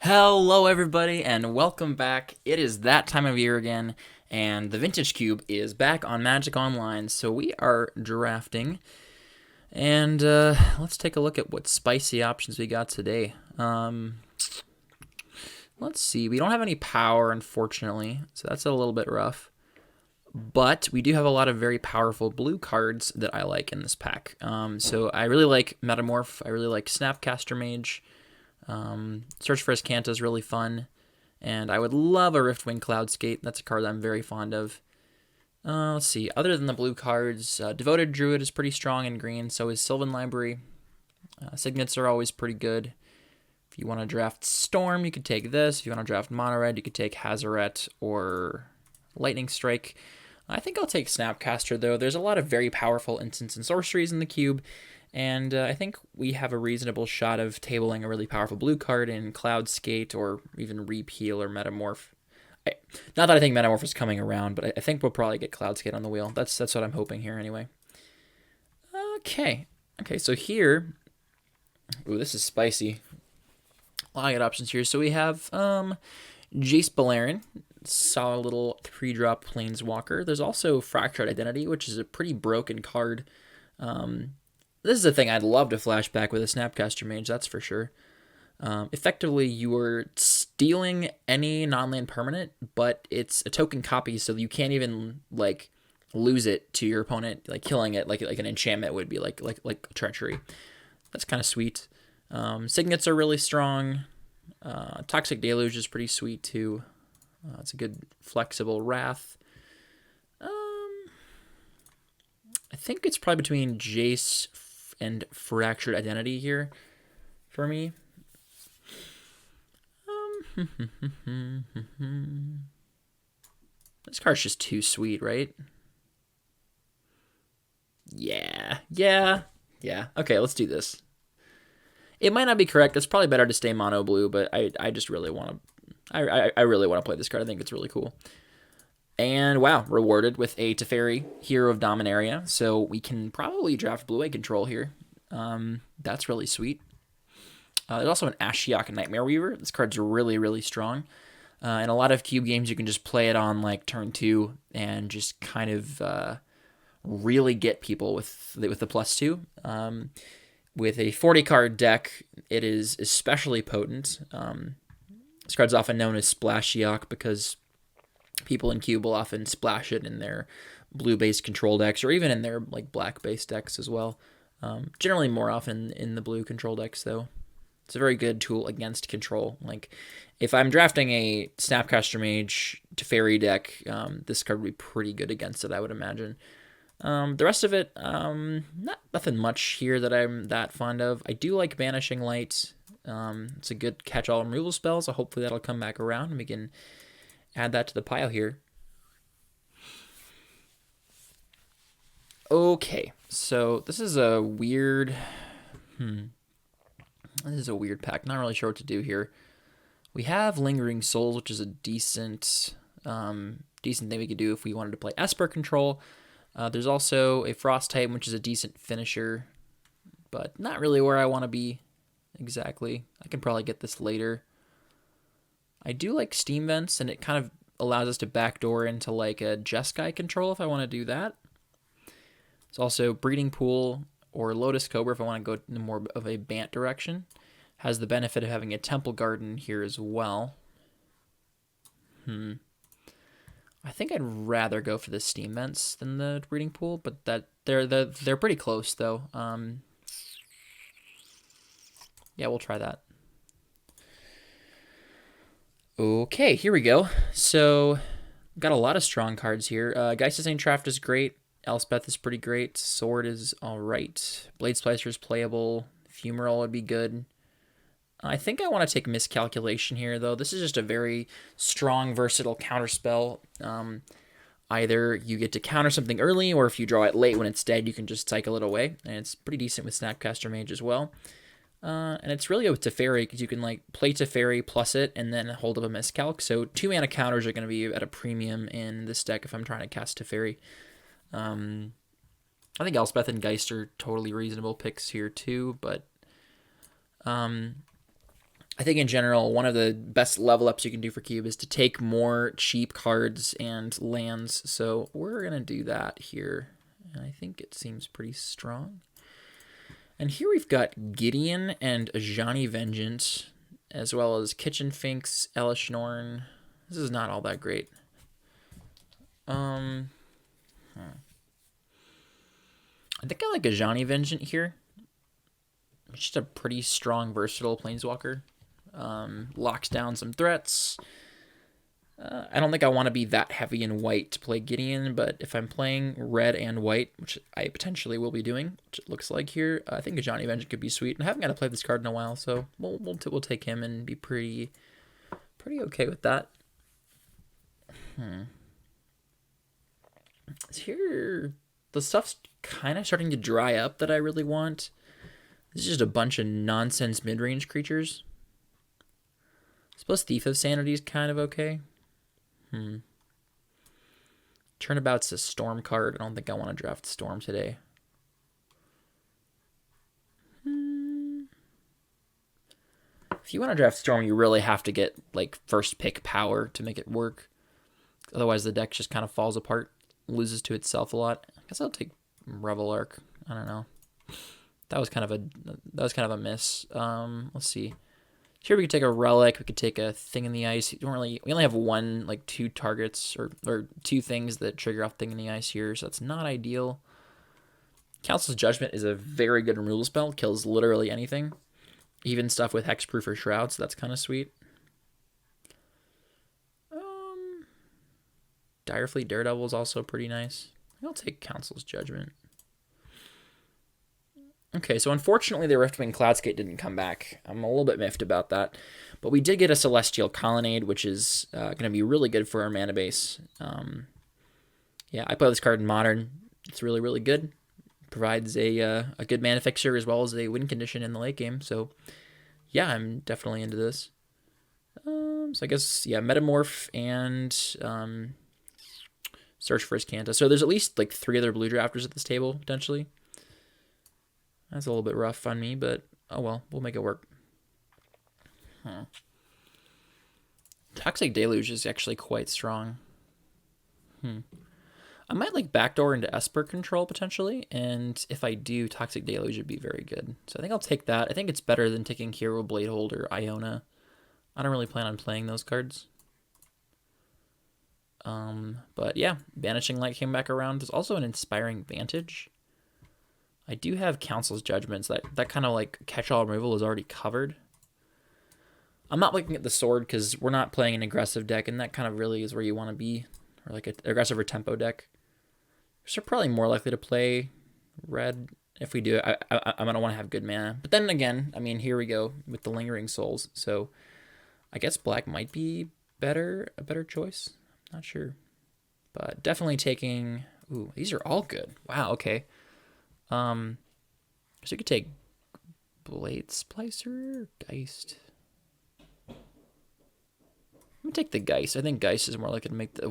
Hello, everybody, and welcome back. It is that time of year again, and the Vintage Cube is back on Magic Online. So we are drafting, and let's take a look at what spicy options we got today. Let's see. We don't have any power, unfortunately, so that's a little bit rough. But we do have a lot of very powerful blue cards that I like in this pack. So I really like Metamorph. I really like Snapcaster Mage. Search for Escanta is really fun, and I would love a Riftwing Cloudskate. That's a card that I'm very fond of. Let's see. Other than the blue cards, Devoted Druid is pretty strong in green. So is Sylvan Library. Signets are always pretty good. If you want to draft Storm, you could take this. If you want to draft Mono Red, you could take Hazaret or Lightning Strike. I think I'll take Snapcaster, though. There's a lot of very powerful instants and sorceries in the cube, and I think we have a reasonable shot of tabling a really powerful blue card in Cloudskate or even Repeal or Metamorph. Not that I think Metamorph is coming around, but I think we'll probably get Cloudskate on the wheel. That's what I'm hoping here anyway. Okay, so here... Ooh, this is spicy. A lot of good options here. So we have Jace Beleren, solid little 3-drop Planeswalker. There's also Fractured Identity, which is a pretty broken card. This is a thing I'd love to flashback with a Snapcaster Mage, that's for sure. Effectively, you are stealing any non-land permanent, but it's a token copy, so you can't even like lose it to your opponent, like killing it like an enchantment would be, like treachery. That's kind of sweet. Signets are really strong. Toxic Deluge is pretty sweet too. It's a good flexible Wrath. I think it's probably between Jace and Fractured Identity here for me. This card's just too sweet, right? Yeah. Okay, let's do this. It might not be correct. It's probably better to stay mono blue, but I just really want to. I really want to play this card. I think it's really cool. And wow, rewarded with a Teferi, Hero of Dominaria. So we can probably draft blue-white control here. That's really sweet. There's also an Ashiok Nightmare Weaver. This card's really, really strong. In a lot of cube games, you can just play it on like turn 2 and just kind of really get people with the +2. With a 40-card deck, it is especially potent. This card's often known as Splashiok because people in cube will often splash it in their blue-based control decks or even in their like black-based decks as well. Generally more often in the blue control decks, though. It's a very good tool against control. Like, if I'm drafting a Snapcaster Mage Teferi deck, this card would be pretty good against it, I would imagine. The rest of it, nothing much here that I'm that fond of. I do like Banishing Light. It's a good catch-all removal spell, so hopefully that'll come back around and we can add that to the pile here. Okay, so this is a weird... This is a weird pack. Not really sure what to do here. We have Lingering Souls, which is a decent thing we could do if we wanted to play Esper control. There's also a Frost Titan, which is a decent finisher, but not really where I want to be exactly. I can probably get this later. I do like Steam Vents, and it kind of allows us to backdoor into like a Jeskai control if I want to do that. There's also Breeding Pool or Lotus Cobra if I want to go in more of a Bant direction. Has the benefit of having a Temple Garden here as well. I think I'd rather go for the Steam Vents than the Breeding Pool, but that they're pretty close though. Yeah, we'll try that. Okay, here we go. So, got a lot of strong cards here. Geist Saint Traft is great. Elspeth is pretty great. Sword is alright. Blade Splicer is playable. Fumarole would be good. I think I want to take Miscalculation here, though. This is just a very strong, versatile counterspell. Either you get to counter something early, or if you draw it late when it's dead, you can just cycle it away. And it's pretty decent with Snapcaster Mage as well. And it's really good with Teferi, because you can like play Teferi plus it, and then hold up a Miscalc. So 2-mana counters are going to be at a premium in this deck if I'm trying to cast Teferi. I think Elspeth and Geist are totally reasonable picks here too, but I I think in general, one of the best level ups you can do for Cube is to take more cheap cards and lands. So we're going to do that here. And I think it seems pretty strong. And here we've got Gideon and Ajani Vengeance, as well as Kitchen Finks, Elishnorn. This is not all that great. I think I like Ajani Vengeance here. It's just a pretty strong, versatile Planeswalker. Locks down some threats. I don't think I want to be that heavy in white to play Gideon, but if I'm playing red and white, which I potentially will be doing, which it looks like here, I think a Johnny Vengeance could be sweet. And I haven't got to play this card in a while, so we'll take him and be pretty okay with that. Here, the stuff's kind of starting to dry up that I really want. This is just a bunch of nonsense mid-range creatures. I suppose Thief of Sanity is kind of okay. Turnabout's a Storm card. I don't think I want to draft Storm today. If you want to draft Storm, you really have to get like first pick power to make it work. Otherwise, the deck just kind of falls apart, loses to itself a lot. I guess I'll take Revel Arc. I don't know. That was kind of a miss. Let's see. Here we could take a relic. We could take a thing in the ice. We only have two targets or two things that trigger off thing in the ice here, so that's not ideal. Council's Judgment is a very good removal spell. It kills literally anything, even stuff with hexproof or shroud. So that's kind of sweet. Direfleet Daredevil is also pretty nice. I'll take Council's Judgment. Okay, so unfortunately the Riftwing Cloudscape didn't come back. I'm a little bit miffed about that. But we did get a Celestial Colonnade, which is going to be really good for our mana base. Yeah, I play this card in Modern. It's really, really good. Provides a good mana fixture as well as a win condition in the late game. So, yeah, I'm definitely into this. So I guess, yeah, Metamorph and Search for Azcanta. So there's at least like 3 other blue drafters at this table, potentially. That's a little bit rough on me, but oh well, we'll make it work. Toxic Deluge is actually quite strong. I might like backdoor into Esper Control potentially, and if I do, Toxic Deluge would be very good. So I think I'll take that. I think it's better than taking Hero Bladehold or Iona. I don't really plan on playing those cards. But yeah, Banishing Light came back around. There's also an Inspiring Vantage. I do have Council's Judgments. That kind of like catch-all removal is already covered. I'm not looking at the sword because we're not playing an aggressive deck, and that kind of really is where you want to be, or like an aggressive or tempo deck. So we're probably more likely to play red if we do it. I'm gonna want to have good mana. But then again, I mean, here we go with the Lingering Souls. So I guess black might be a better choice. Not sure, but definitely taking. Ooh, these are all good. Wow. Okay. So you could take Blade Splicer, Geist. I'm gonna take the Geist. I think Geist is more likely to make the.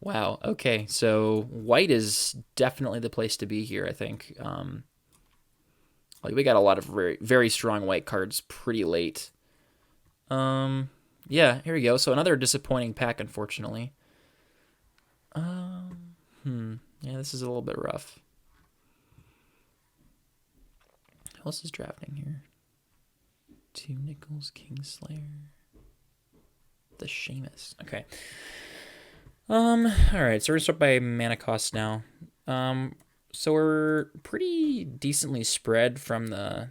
Wow. Okay. So white is definitely the place to be here. I think. Like we got a lot of very very strong white cards pretty late. Yeah. Here we go. So another disappointing pack, unfortunately. Yeah, this is a little bit rough. Who else is drafting here? 2 Nickels, Kingslayer. The Seamus. Okay. Alright, so we're gonna start by mana cost now. So we're pretty decently spread from the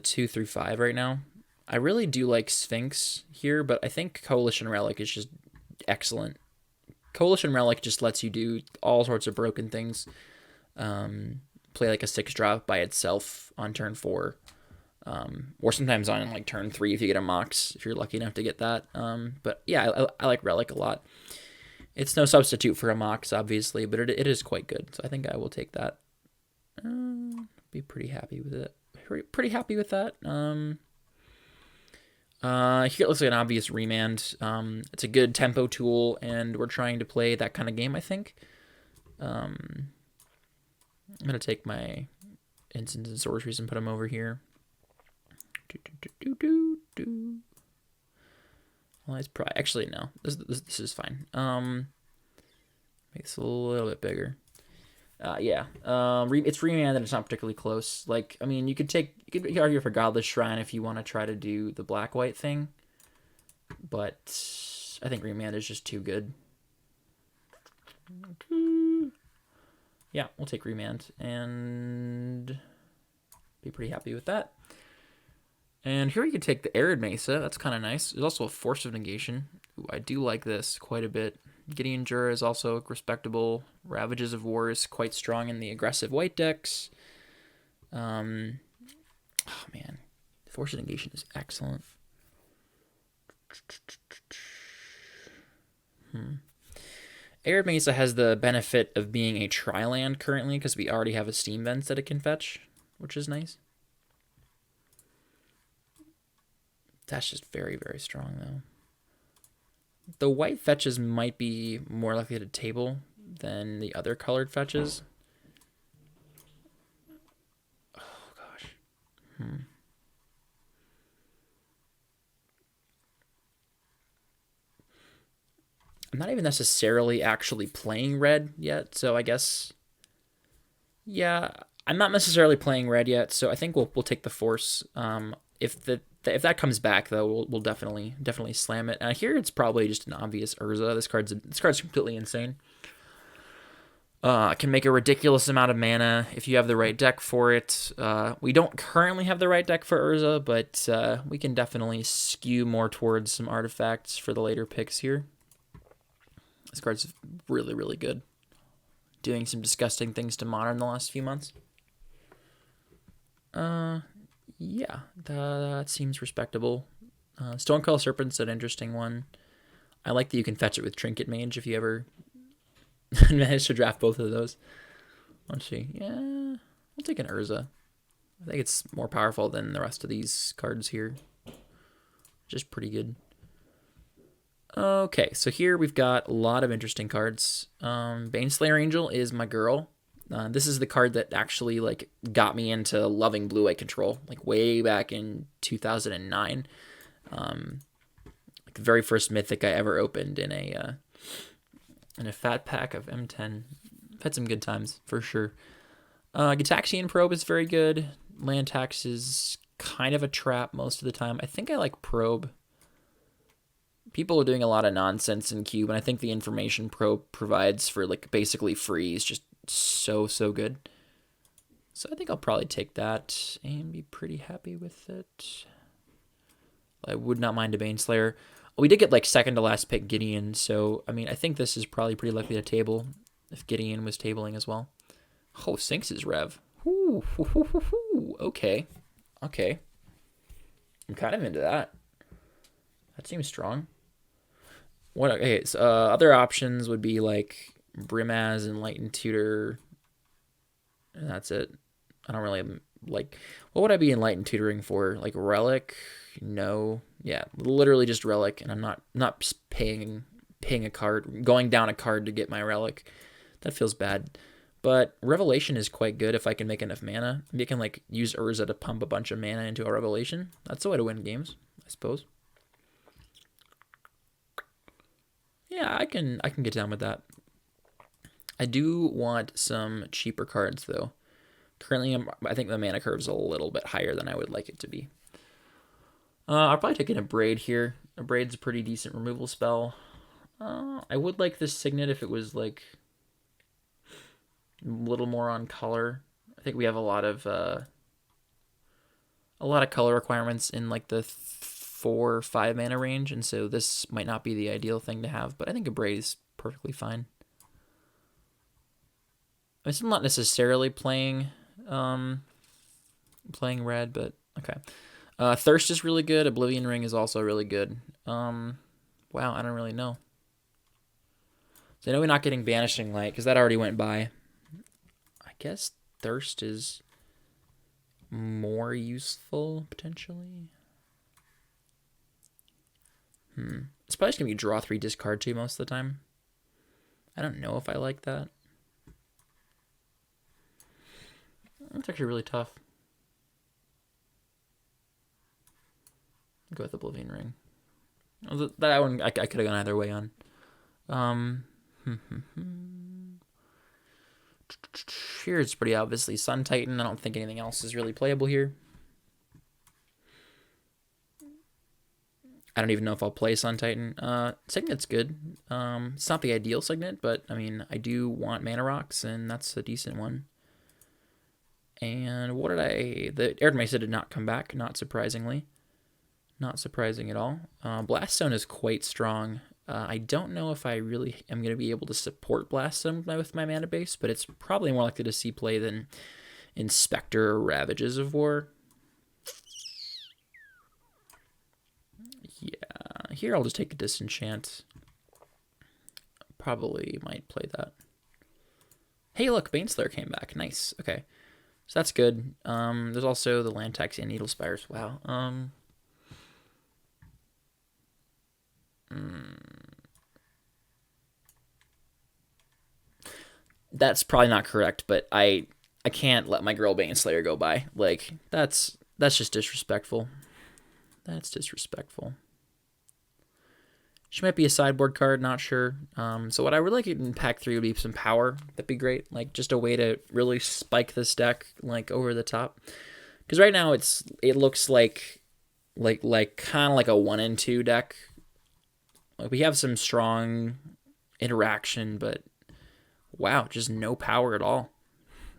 2 through 5 right now. I really do like Sphinx here, but I think Coalition Relic is just excellent. Coalition Relic just lets you do all sorts of broken things. Play like a 6-drop by itself on turn 4. Or sometimes on like turn 3 if you get a Mox, if you're lucky enough to get that. But yeah, I like Relic a lot. It's no substitute for a Mox, obviously, but it is quite good. So I think I will take that. Be pretty happy with it. Pretty happy with that. Here it looks like an obvious Remand. It's a good tempo tool, and we're trying to play that kind of game, I think. I'm going to take my instants and sorceries and put them over here. Well, it's probably actually no. This is fine. Make this a little bit bigger. Yeah. It's remanded. It's not particularly close. Like, I mean, you could argue for Godless Shrine if you want to try to do the black-white thing, but I think remand is just too good. Yeah, we'll take remand and be pretty happy with that. And here you could take the Arid Mesa. That's kind of nice. There's also a Force of Negation. Ooh, I do like this quite a bit. Gideon Jura is also respectable. Ravages of War is quite strong in the aggressive white decks. Oh man, Force of Negation is excellent. Arid Mesa has the benefit of being a tri-land currently because we already have a Steam Vents that it can fetch, which is nice. That's just very, very strong, though. The white fetches might be more likely to table than the other colored fetches. Oh, gosh. I'm not even necessarily actually playing red yet, so I guess... Yeah, I'm not necessarily playing red yet, so I think we'll take the Force. If that comes back, though, we'll definitely slam it. Here it's probably just an obvious Urza. This card's completely insane. Can make a ridiculous amount of mana if you have the right deck for it. We don't currently have the right deck for Urza, but we can definitely skew more towards some artifacts for the later picks here. This card's really, really good. Doing some disgusting things to Modern the last few months. Yeah, that seems respectable. Stonecoil Serpent's an interesting one. I like that you can fetch it with Trinket Mage if you ever manage to draft both of those. Let's see. Yeah, I'll take an Urza. I think it's more powerful than the rest of these cards here. Just pretty good. Okay, so here we've got a lot of interesting cards. Baneslayer Angel is my girl. This is the card that actually like got me into loving blue-white control, like way back in 2009. Like the very first Mythic I ever opened in a fat pack of M10. I've had some good times for sure. Gitaxian Probe is very good. Land Tax is kind of a trap most of the time. I think I like Probe. People are doing a lot of nonsense in Cube, and I think the information Probe provides for like basically free is just so good. So I think I'll probably take that and be pretty happy with it. I would not mind a Baneslayer. We did get like second to last pick Gideon, so I mean I think this is probably pretty likely to table if Gideon was tabling as well. Oh, Sinks is Rev. Ooh, okay. I'm kind of into that. That seems strong. So other options would be like Brimaz, Enlightened Tutor, and that's it. I don't really like. What would I be Enlightened Tutoring for? Like Relic? No. Yeah, literally just Relic, and I'm not paying a card, going down a card to get my Relic. That feels bad. But Revelation is quite good if I can make enough mana. Maybe I can like use Urza to pump a bunch of mana into a Revelation. That's the way to win games, I suppose. Yeah, I can get down with that. I do want some cheaper cards, though. Currently, I think the mana curve's a little bit higher than I would like it to be. I'll probably take in a Braid here. A Braid's a pretty decent removal spell. I would like this Signet if it was, like, a little more on color. I think we have a lot of color requirements in, like, the 4 or 5 mana range, and so this might not be the ideal thing to have, but I think a Braid is perfectly fine. I'm still not necessarily playing red, but okay. Thirst is really good. Oblivion Ring is also really good. Wow, I don't really know. So I know we're not getting Banishing Light because that already went by. I guess Thirst is more useful potentially. It's probably just gonna be draw 3, discard 2 most of the time. I don't know if I like that. It's actually really tough. Go with Oblivion Ring. That one I could have gone either way on. Here it's pretty obviously Sun Titan. I don't think anything else is really playable here. I don't even know if I'll play Sun Titan. Signet's good. It's not the ideal Signet, but I mean, I do want Mana Rocks, and that's a decent one. And what did the Arid Mesa did not come back, not surprisingly. Not surprising at all. Blaststone is quite strong. I don't know if I really am going to be able to support Blaststone with my mana base, but it's probably more likely to see play than Inspector or Ravages of War. Yeah, here I'll just take a Disenchant. Probably might play that. Hey, look, Baneslayer came back. Nice. Okay, so that's good. There's also the Land Tax and Needle Spires. Wow. That's probably not correct, but I can't let my girl Baneslayer go by. Like, that's just disrespectful. That's disrespectful. She might be a sideboard card, not sure. So what I would like in pack 3 would be some power. That'd be great. Like, just a way to really spike this deck, like, over the top. Because right now it looks like kind of like a 1 and 2 deck. Like, we have some strong interaction, but wow, just no power at all.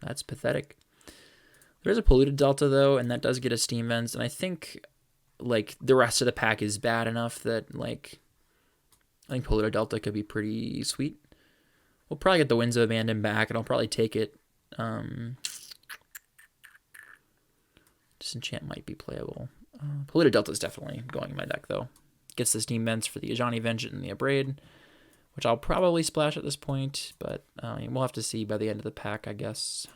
That's pathetic. There's a Polluted Delta, though, and that does get a Steam Vents, and I think, like, the rest of the pack is bad enough that, like, I think Polluted Delta could be pretty sweet. We'll probably get the Winds of Abandon back, and I'll probably take it. Disenchant might be playable. Polluted Delta is definitely going in my deck, though. Gets the Steam Vents for the Ajani Vengeance and the Abrade, which I'll probably splash at this point, but we'll have to see by the end of the pack, I guess.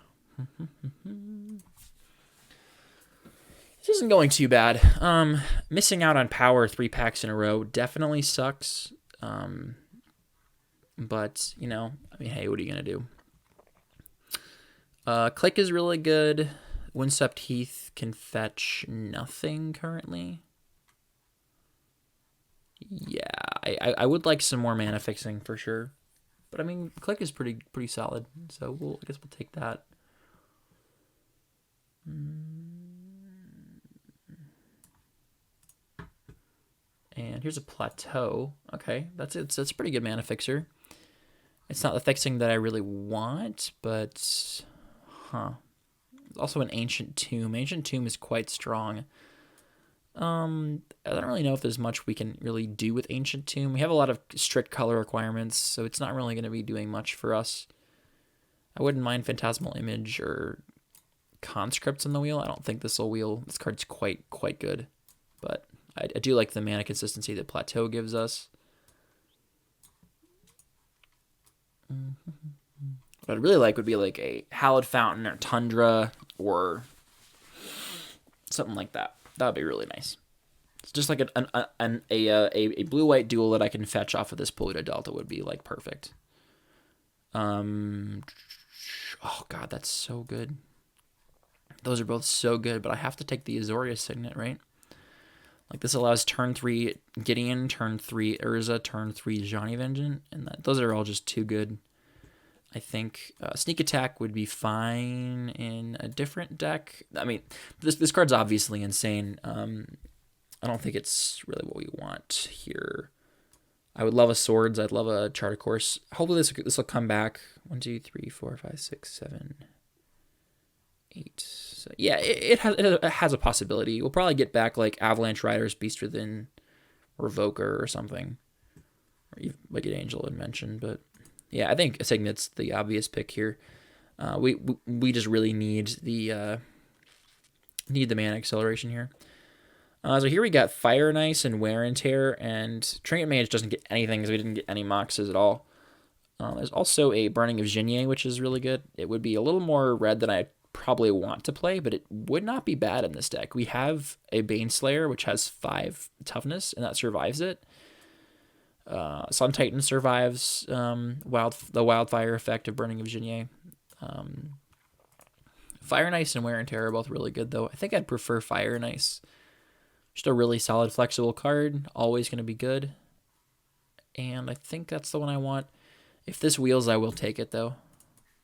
This isn't going too bad. Missing out on power 3 packs in a row definitely sucks. But, you know, I mean, hey, what are you going to do? Click is really good. Wincept Heath can fetch nothing currently. Yeah, I would like some more mana fixing for sure. But I mean, Click is pretty solid. So I guess we'll take that. And here's a Plateau. Okay, that's a pretty good mana fixer. It's not the fixing that I really want, but also an Ancient Tomb. Ancient Tomb is quite strong. I don't really know if there's much we can really do with Ancient Tomb. We have a lot of strict color requirements, so it's not really going to be doing much for us. I wouldn't mind Phantasmal Image or Conscripts on the wheel. I don't think this will wheel. This card's quite good, but I do like the mana consistency that Plateau gives us. What I'd really like would be like a Hallowed Fountain or Tundra or something like that. That would be really nice. It's just like a blue-white duel that I can fetch off of this Polluted Delta would be like perfect. Oh god, that's so good. Those are both so good, but I have to take the Azoria Signet, right? Like, this allows turn 3 Gideon, turn 3 Urza, turn 3 Ajani Vengeance, and those are all just too good. I think Sneak Attack would be fine in a different deck. I mean, this card's obviously insane. I don't think it's really what we want here. I would love a Swords. I'd love a Chart of Course. Hopefully this will come back. 1, 2, 3, 4, 5, 6, 7, 8. So, yeah, it has a possibility. We'll probably get back like Avalanche Riders, Beast Within, Revoker or something. Or even like an Angel had mentioned, but yeah, I think Signet's the obvious pick here. We just really need the mana acceleration here. So here we got Fire and Ice and Wear and Tear, and Trinket Mage doesn't get anything because we didn't get any Moxes at all. There's also a Burning of Jinye, which is really good. It would be a little more red than I probably want to play, but it would not be bad in this deck. We have a Baneslayer, which has 5 toughness, and that survives it. Sun Titan survives the wildfire effect of Burning of Jinye. Fire and Ice and Wear and Tear are both really good, though. I think I'd prefer Fire and Ice. Just a really solid, flexible card. Always going to be good. And I think that's the one I want. If this wheels, I will take it, though.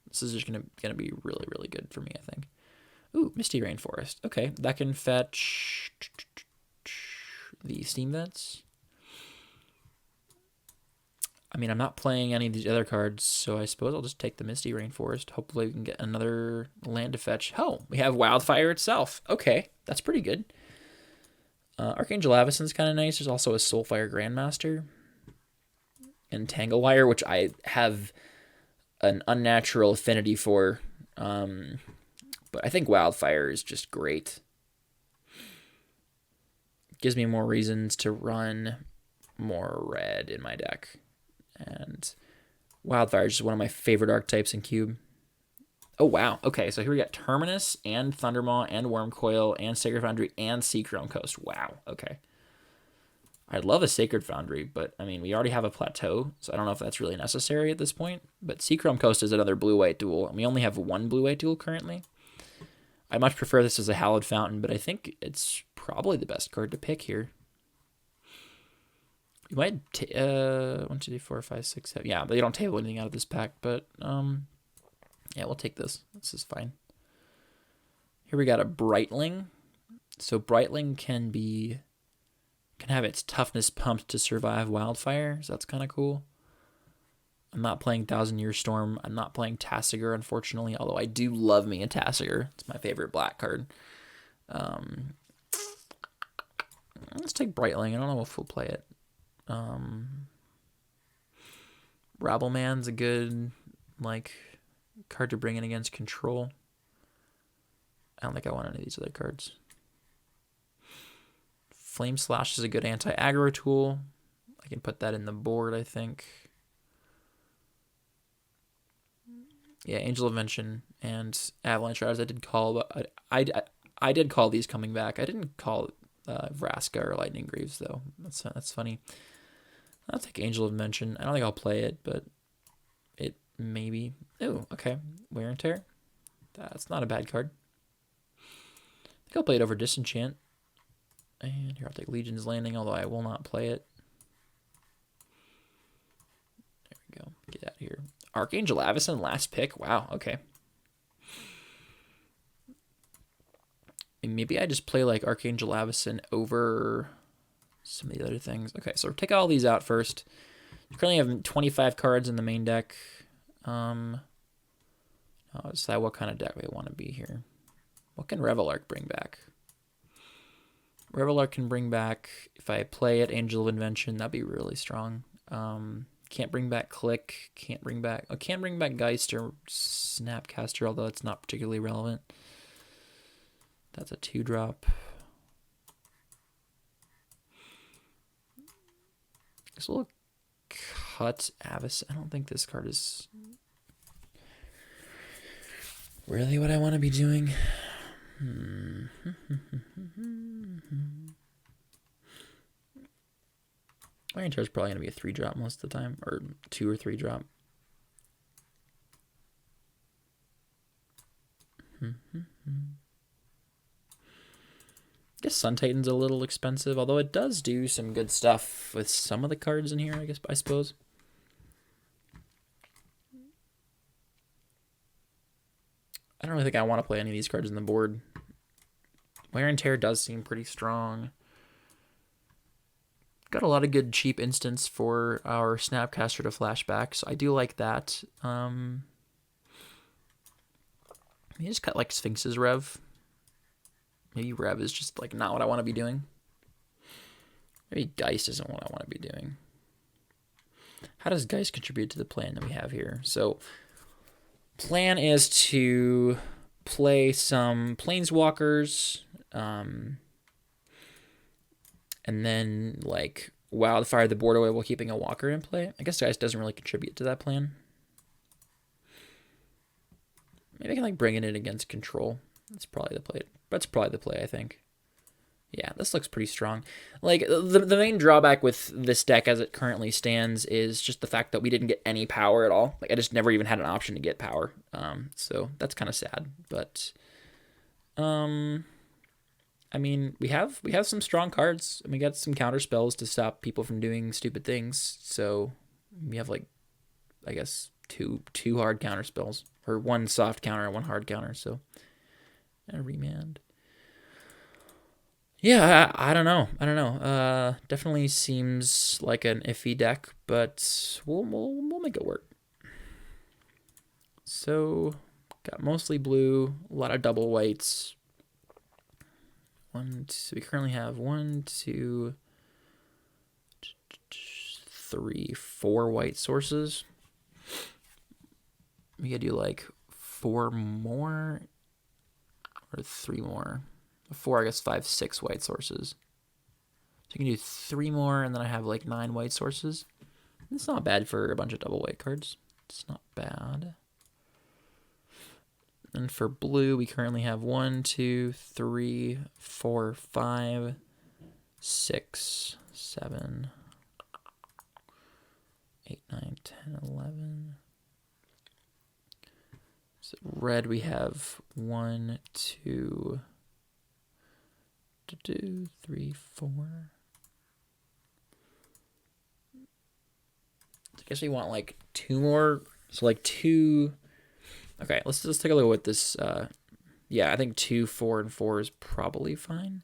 This is just gonna be really, really good for me, I think. Ooh, Misty Rainforest. Okay, that can fetch the Steam Vents. I mean, I'm not playing any of these other cards, so I suppose I'll just take the Misty Rainforest. Hopefully we can get another land to fetch. Oh, we have Wildfire itself. Okay, that's pretty good. Archangel Avacyn's kind of nice. There's also a Soulfire Grandmaster. And Tanglewire, which I have an unnatural affinity for. But I think Wildfire is just great. Gives me more reasons to run more red in my deck. And Wildfire is just one of my favorite archetypes in Cube. Oh, wow. Okay, so here we got Terminus and Thundermaw and Wormcoil and Sacred Foundry and Seachrome Coast. Wow, okay. I'd love a Sacred Foundry, but, I mean, we already have a Plateau, so I don't know if that's really necessary at this point. But Seachrome Coast is another blue-white duel, and we only have one blue-white duel currently. I much prefer this as a Hallowed Fountain, but I think it's probably the best card to pick here. You might 1, 2, 3, 4, 5, 6, 7. Yeah, they don't table anything out of this pack, but yeah, we'll take this. This is fine. Here we got a Brightling. So Brightling can have its toughness pumped to survive Wildfire, so that's kind of cool. I'm not playing Thousand Year Storm. I'm not playing Tasigur, unfortunately, although I do love me a Tasigur. It's my favorite black card. Let's take Brightling. I don't know if we'll play it. Rabbleman's a good card to bring in against control. I don't think I want any of these other cards. Flame Slash is a good anti-aggro tool. I can put that in the board, I think. Yeah, Angel of Invention and Avalanche Riders I did call, but I did call these coming back. I didn't call Vraska or Lightning Greaves, though. That's funny. I'll take Angel of Invention. I don't think I'll play it, but it maybe. Oh, okay. Wear and Tear. That's not a bad card. I think I'll play it over Disenchant. And here I'll take Legion's Landing, although I will not play it. There we go. Get out of here. Archangel Avacyn, last pick. Wow, okay. Maybe I just play Archangel Avacyn over some of the other things. Okay, so take all these out first. You currently have 25 cards in the main deck. I'll decide what kind of deck we want to be here. What can Revelark bring back? Revelark can bring back, if I play it, Angel of Invention. That'd be really strong. Can't bring back Click. Can't bring back Geist or Snapcaster, although it's not particularly relevant. That's a 2-drop. This will cut Avacyn. I don't think this card is really what I want to be doing. Iron Tear is probably going to be a 3-drop most of the time, or 2 or 3-drop. I guess Sun Titan's a little expensive, although it does do some good stuff with some of the cards in here, I suppose. I don't really think I want to play any of these cards in the board. Wear and Tear does seem pretty strong. Got a lot of good cheap instants for our Snapcaster to flashback, so I do like that. You just cut Sphinx's Rev. Maybe Rev is just not what I want to be doing. Maybe Geist isn't what I want to be doing. How does Geist contribute to the plan that we have here? So, plan is to play some Planeswalkers, and then Wildfire the board away while keeping a Walker in play. I guess Geist doesn't really contribute to that plan. Maybe I can bring it in against control. That's probably the play. That's probably the play, I think. Yeah, this looks pretty strong. The main drawback with this deck as it currently stands is just the fact that we didn't get any power at all. I just never even had an option to get power. So that's kind of sad. But I mean, we have some strong cards, and we got some counter spells to stop people from doing stupid things. So we have like, I guess two hard counter spells, or one soft counter and one hard counter. So and a remand. Yeah, I don't know. I don't know. Definitely seems like an iffy deck, but we'll make it work. So got mostly blue, a lot of double whites. We currently have 1, 2, 3, 4 white sources. We could do like 4 more or 3 more. 4, I guess 5, 6 white sources. So you can do 3 more, and then I have like 9 white sources. It's not bad for a bunch of double white cards. It's not bad. And for blue, we currently have 1, 2, 3, 4, 5, 6, 7, 8, 9, 10, 11. So red, we have 1, 2, 3, 4. I guess we want like 2 more. So like 2. Okay, let's just take a look at what this. Yeah, I think 2, 4, and 4 is probably fine.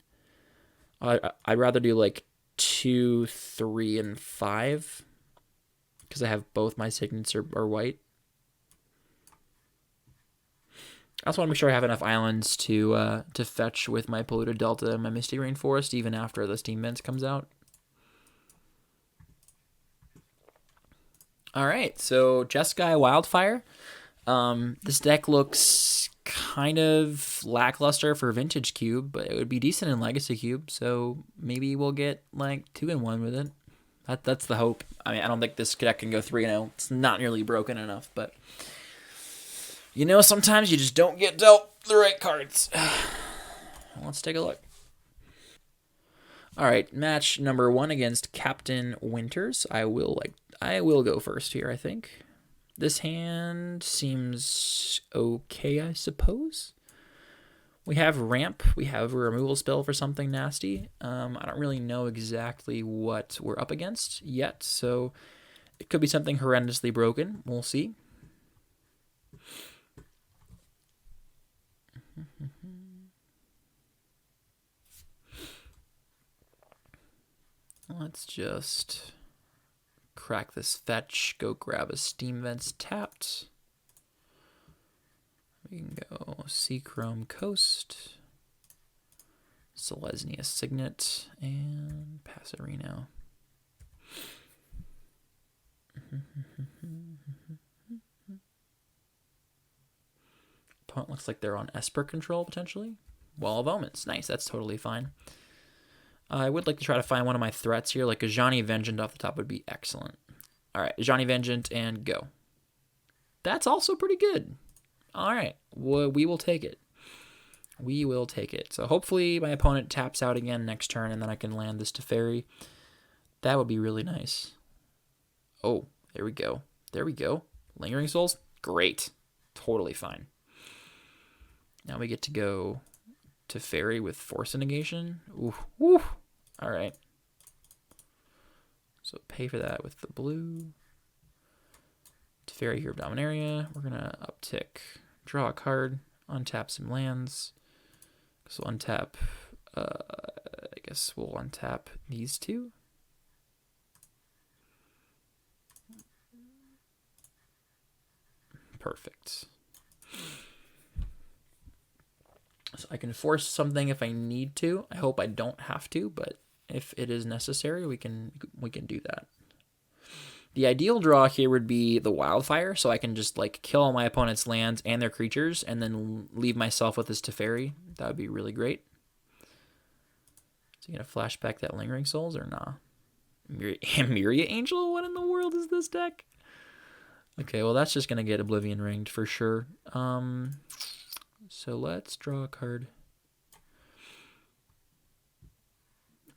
I'd rather do like 2, 3, and 5 because I have both my signets are white. I also want to make sure I have enough islands to fetch with my Polluted Delta and my Misty Rainforest even after the Steam Vents comes out. All right, so Jeskai Wildfire. This deck looks kind of lackluster for Vintage Cube, but it would be decent in Legacy Cube, so maybe we'll get like 2-in-1 with it. That's the hope. I mean, I don't think this deck can go 3-0. It's not nearly broken enough, but you know, sometimes you just don't get dealt the right cards. Let's take a look. All right, match number 1 against Captain Winters. I will go first here, I think. This hand seems okay, I suppose. We have ramp. We have a removal spell for something nasty. I don't really know exactly what we're up against yet, so it could be something horrendously broken. We'll see. Let's just crack this fetch, go grab a Steam Vents tapped. We can go Seachrome Coast, Selesnya Signet, and pass a Reno. Opponent looks like they're on Esper control, potentially. Wall of Omens. Nice, that's totally fine. I would like to try to find one of my threats here, like a Ajani Vengeant off the top would be excellent. All right, Ajani Vengeant and go. That's also pretty good. All right, we will take it. We will take it. So hopefully my opponent taps out again next turn, and then I can land this Teferi. That would be really nice. Oh, there we go. There we go. Lingering Souls? Great. Totally fine. Now we get to go Teferi with Force Negation. Ooh, woo. All right. So pay for that with the blue. Teferi here of Dominaria. We're going to uptick, draw a card, untap some lands. So untap, I guess we'll untap these 2. Perfect. So I can force something if I need to. I hope I don't have to, but if it is necessary, we can do that. The ideal draw here would be the Wildfire, so I can just like kill all my opponent's lands and their creatures, and then leave myself with this Teferi. That would be really great. So you gonna flashback that Lingering Souls or nah? Myria Angel? What in the world is this deck? Okay, well that's just gonna get Oblivion Ringed for sure. So let's draw a card.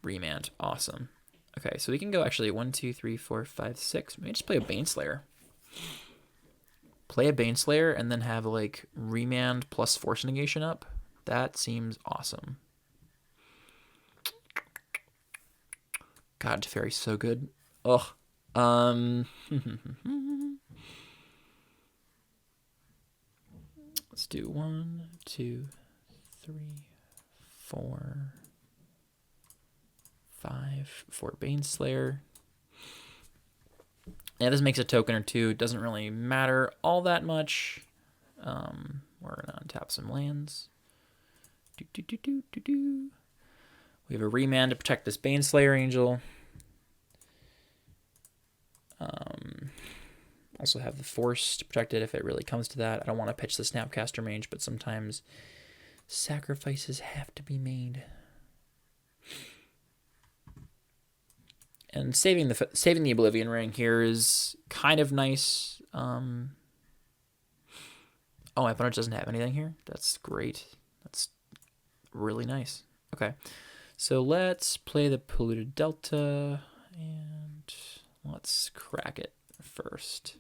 Remand. Awesome. Okay, so we can go actually 1, 2, 3, 4, 5, 6. Maybe just play a Baneslayer. Play a Baneslayer and then have like Remand plus Force Negation up. That seems awesome. God, Teferi's so good. Ugh. Let's do 1, 2, 3, 4, 5 for Baneslayer. Yeah, this makes a token or two. It doesn't really matter all that much. We're gonna untap some lands. We have a remand to protect this Baneslayer Angel. Also have the Force to protect it if it really comes to that. I don't want to pitch the Snapcaster Mage, but sometimes sacrifices have to be made. And saving the Oblivion Ring here is kind of nice. Oh, my opponent doesn't have anything here. That's great. That's really nice. Okay, so let's play the Polluted Delta, and let's crack it first.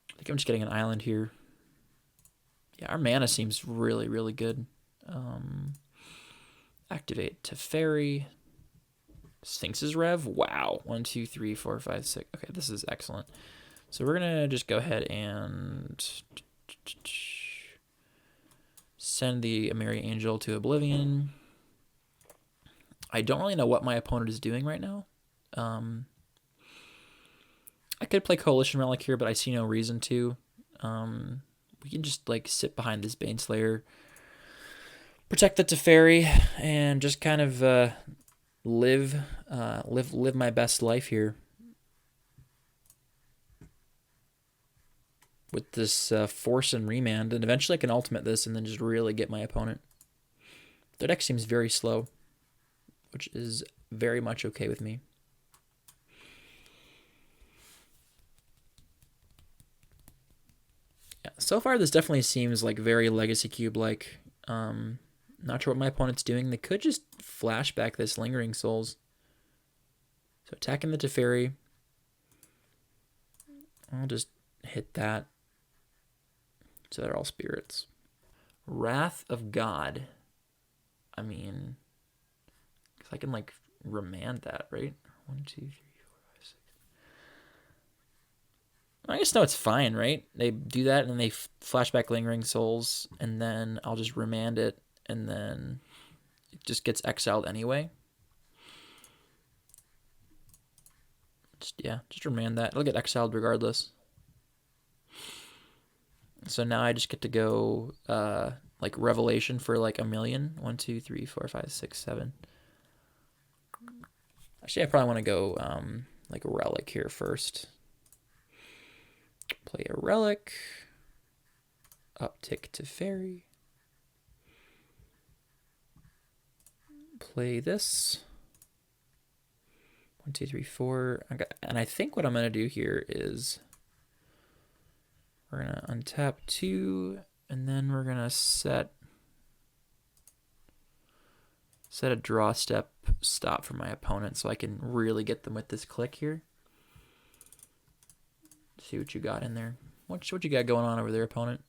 I think I'm just getting an island here. Yeah, our mana seems really, really good. Activate Teferi. Sphinx's Rev. Wow. 1, 2, 3, 4, 5, 6. Okay, this is excellent. So we're going to just go ahead and send the Amiri Angel to Oblivion. I don't really know what my opponent is doing right now. I could play Coalition Relic here, but I see no reason to. We can just like sit behind this Baneslayer, protect the Teferi, and just kind of live my best life here with this Force and Remand, and eventually I can ultimate this and then just really get my opponent. Their deck seems very slow, which is very much okay with me. Yeah, so far this definitely seems like very Legacy Cube-like. Not sure what my opponent's doing. They could just flashback this Lingering Souls. So attacking the Teferi. I'll just hit that. So they're all spirits. Wrath of God. I mean, I can like remand that, right? 1, 2, 3, 4, 5, 6. I guess no, it's fine, right? They do that and then they flashback Lingering Souls, and then I'll just remand it, and then it just gets exiled anyway. Just remand that. It'll get exiled regardless. So now I just get to go like Revelation for like a million. 1, 2, 3, 4, 5, 6, 7. Actually, I probably want to go like Relic here first. Play a Relic. Uptick Teferi. Play this. 1, 2, 3, 4. And I think what I'm going to do here is we're going to untap 2, and then we're going to set a draw stop for my opponent so I can really get them with this click here. See what you got in there. What you got going on over there, opponent?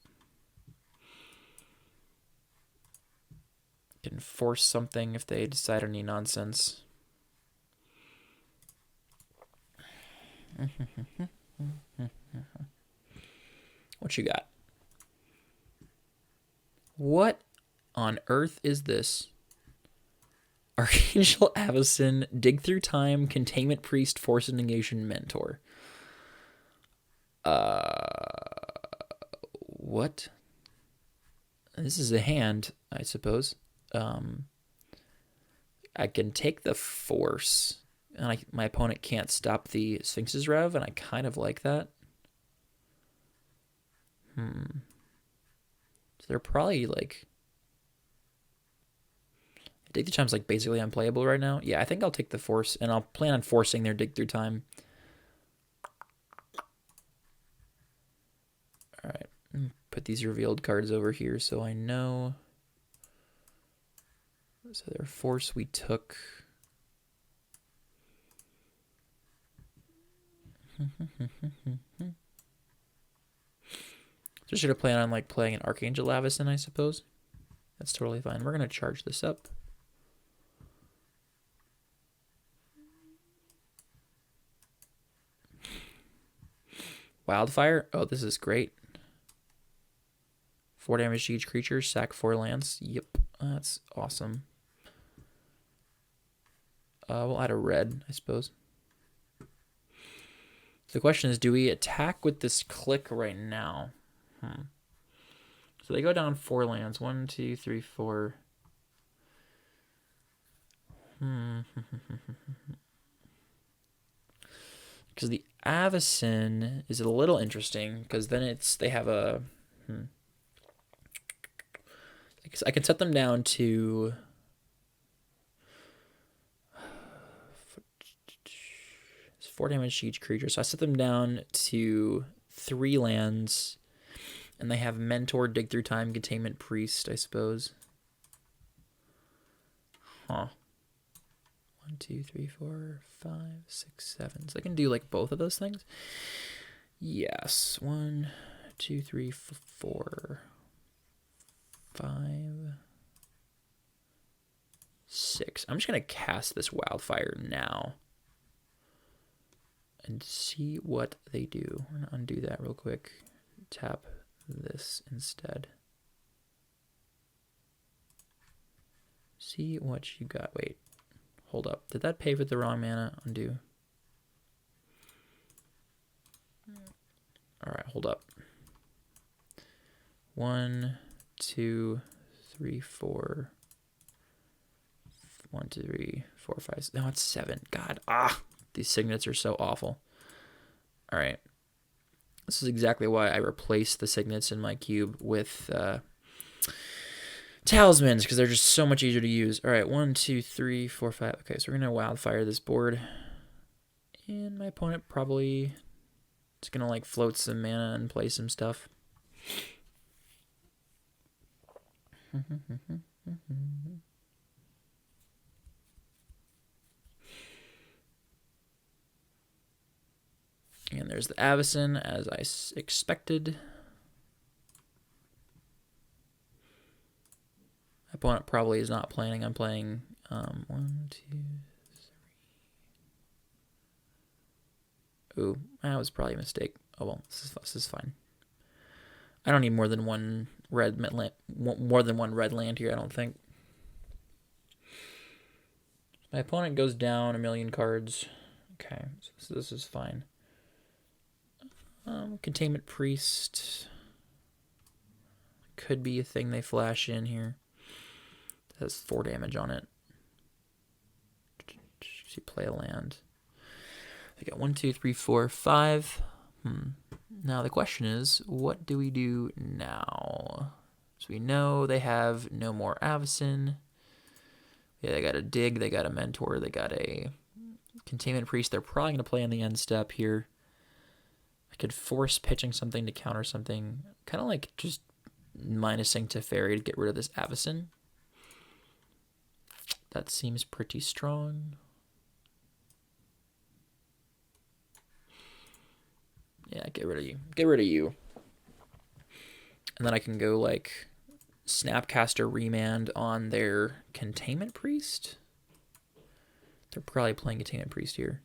Can force something if they decide on any nonsense. What you got? What on earth is this? Archangel Avacyn, Dig Through Time, Containment Priest, Force of Negation, Mentor. What? This is a hand, I suppose. I can take the Force, and my opponent can't stop the Sphinx's Rev, and I kind of like that. So they're probably like... Dig Through Time's like basically unplayable right now. Yeah, I think I'll take the Force, and I'll plan on forcing their Dig Through Time. Alright, put these revealed cards over here so I know. So their Force we took. It's Just should have planned on like playing an Archangel Avacyn, I suppose. That's totally fine. We're gonna charge this up. Wildfire. Oh, this is great. 4 damage to each creature. Sack 4 lands. Yep, that's awesome. We'll add a red, I suppose. The question is, do we attack with this click right now? So they go down 4 lands. 1, 2, 3, 4. Because the Avacyn is a little interesting, because then they have a... I can set them down to... It's 4 damage to each creature. So I set them down to 3 lands. And they have Mentor, Dig Through Time, Containment Priest, I suppose. Huh. 1, 2, 3, 4, 5, 6, 7. So I can do like both of those things. Yes. 1, 2, 3, 4, 5, 6. I'm just gonna cast this Wildfire now and see what they do. We're gonna undo that real quick. Tap this instead. See what you got. Wait. Hold up. Did that pay with the wrong mana? Undo. Alright, hold up. 1, 2, 3, 4. 1, 2, 3, 4, 5. No, it's 7. God, these signets are so awful. Alright. This is exactly why I replaced the signets in my cube with talismans, because they're just so much easier to use. Alright, 1, 2, 3, 4, 5. Okay, so we're going to Wildfire this board. And my opponent probably is going to like float some mana and play some stuff. And there's the Avacyn, as I expected. My opponent probably is not planning on playing 1, 2, 3. Ooh, that was probably a mistake. Oh well, this is fine. I don't need more than one red land here, I don't think. My opponent goes down a million cards. Okay, so this is fine. Containment Priest could be a thing they flash in here. It has 4 damage on it. So you play a land. I got 1, 2, 3, 4, 5. Now the question is, what do we do now? So we know they have no more Avacyn. Yeah, they got a Dig, they got a Mentor, they got a Containment Priest. They're probably going to play on the end step here. I could force pitching something to counter something. Kind of like just minusing Teferi to get rid of this Avacyn. That seems pretty strong. Yeah, get rid of you. Get rid of you. And then I can go like Snapcaster Remand on their Containment Priest. They're probably playing Containment Priest here.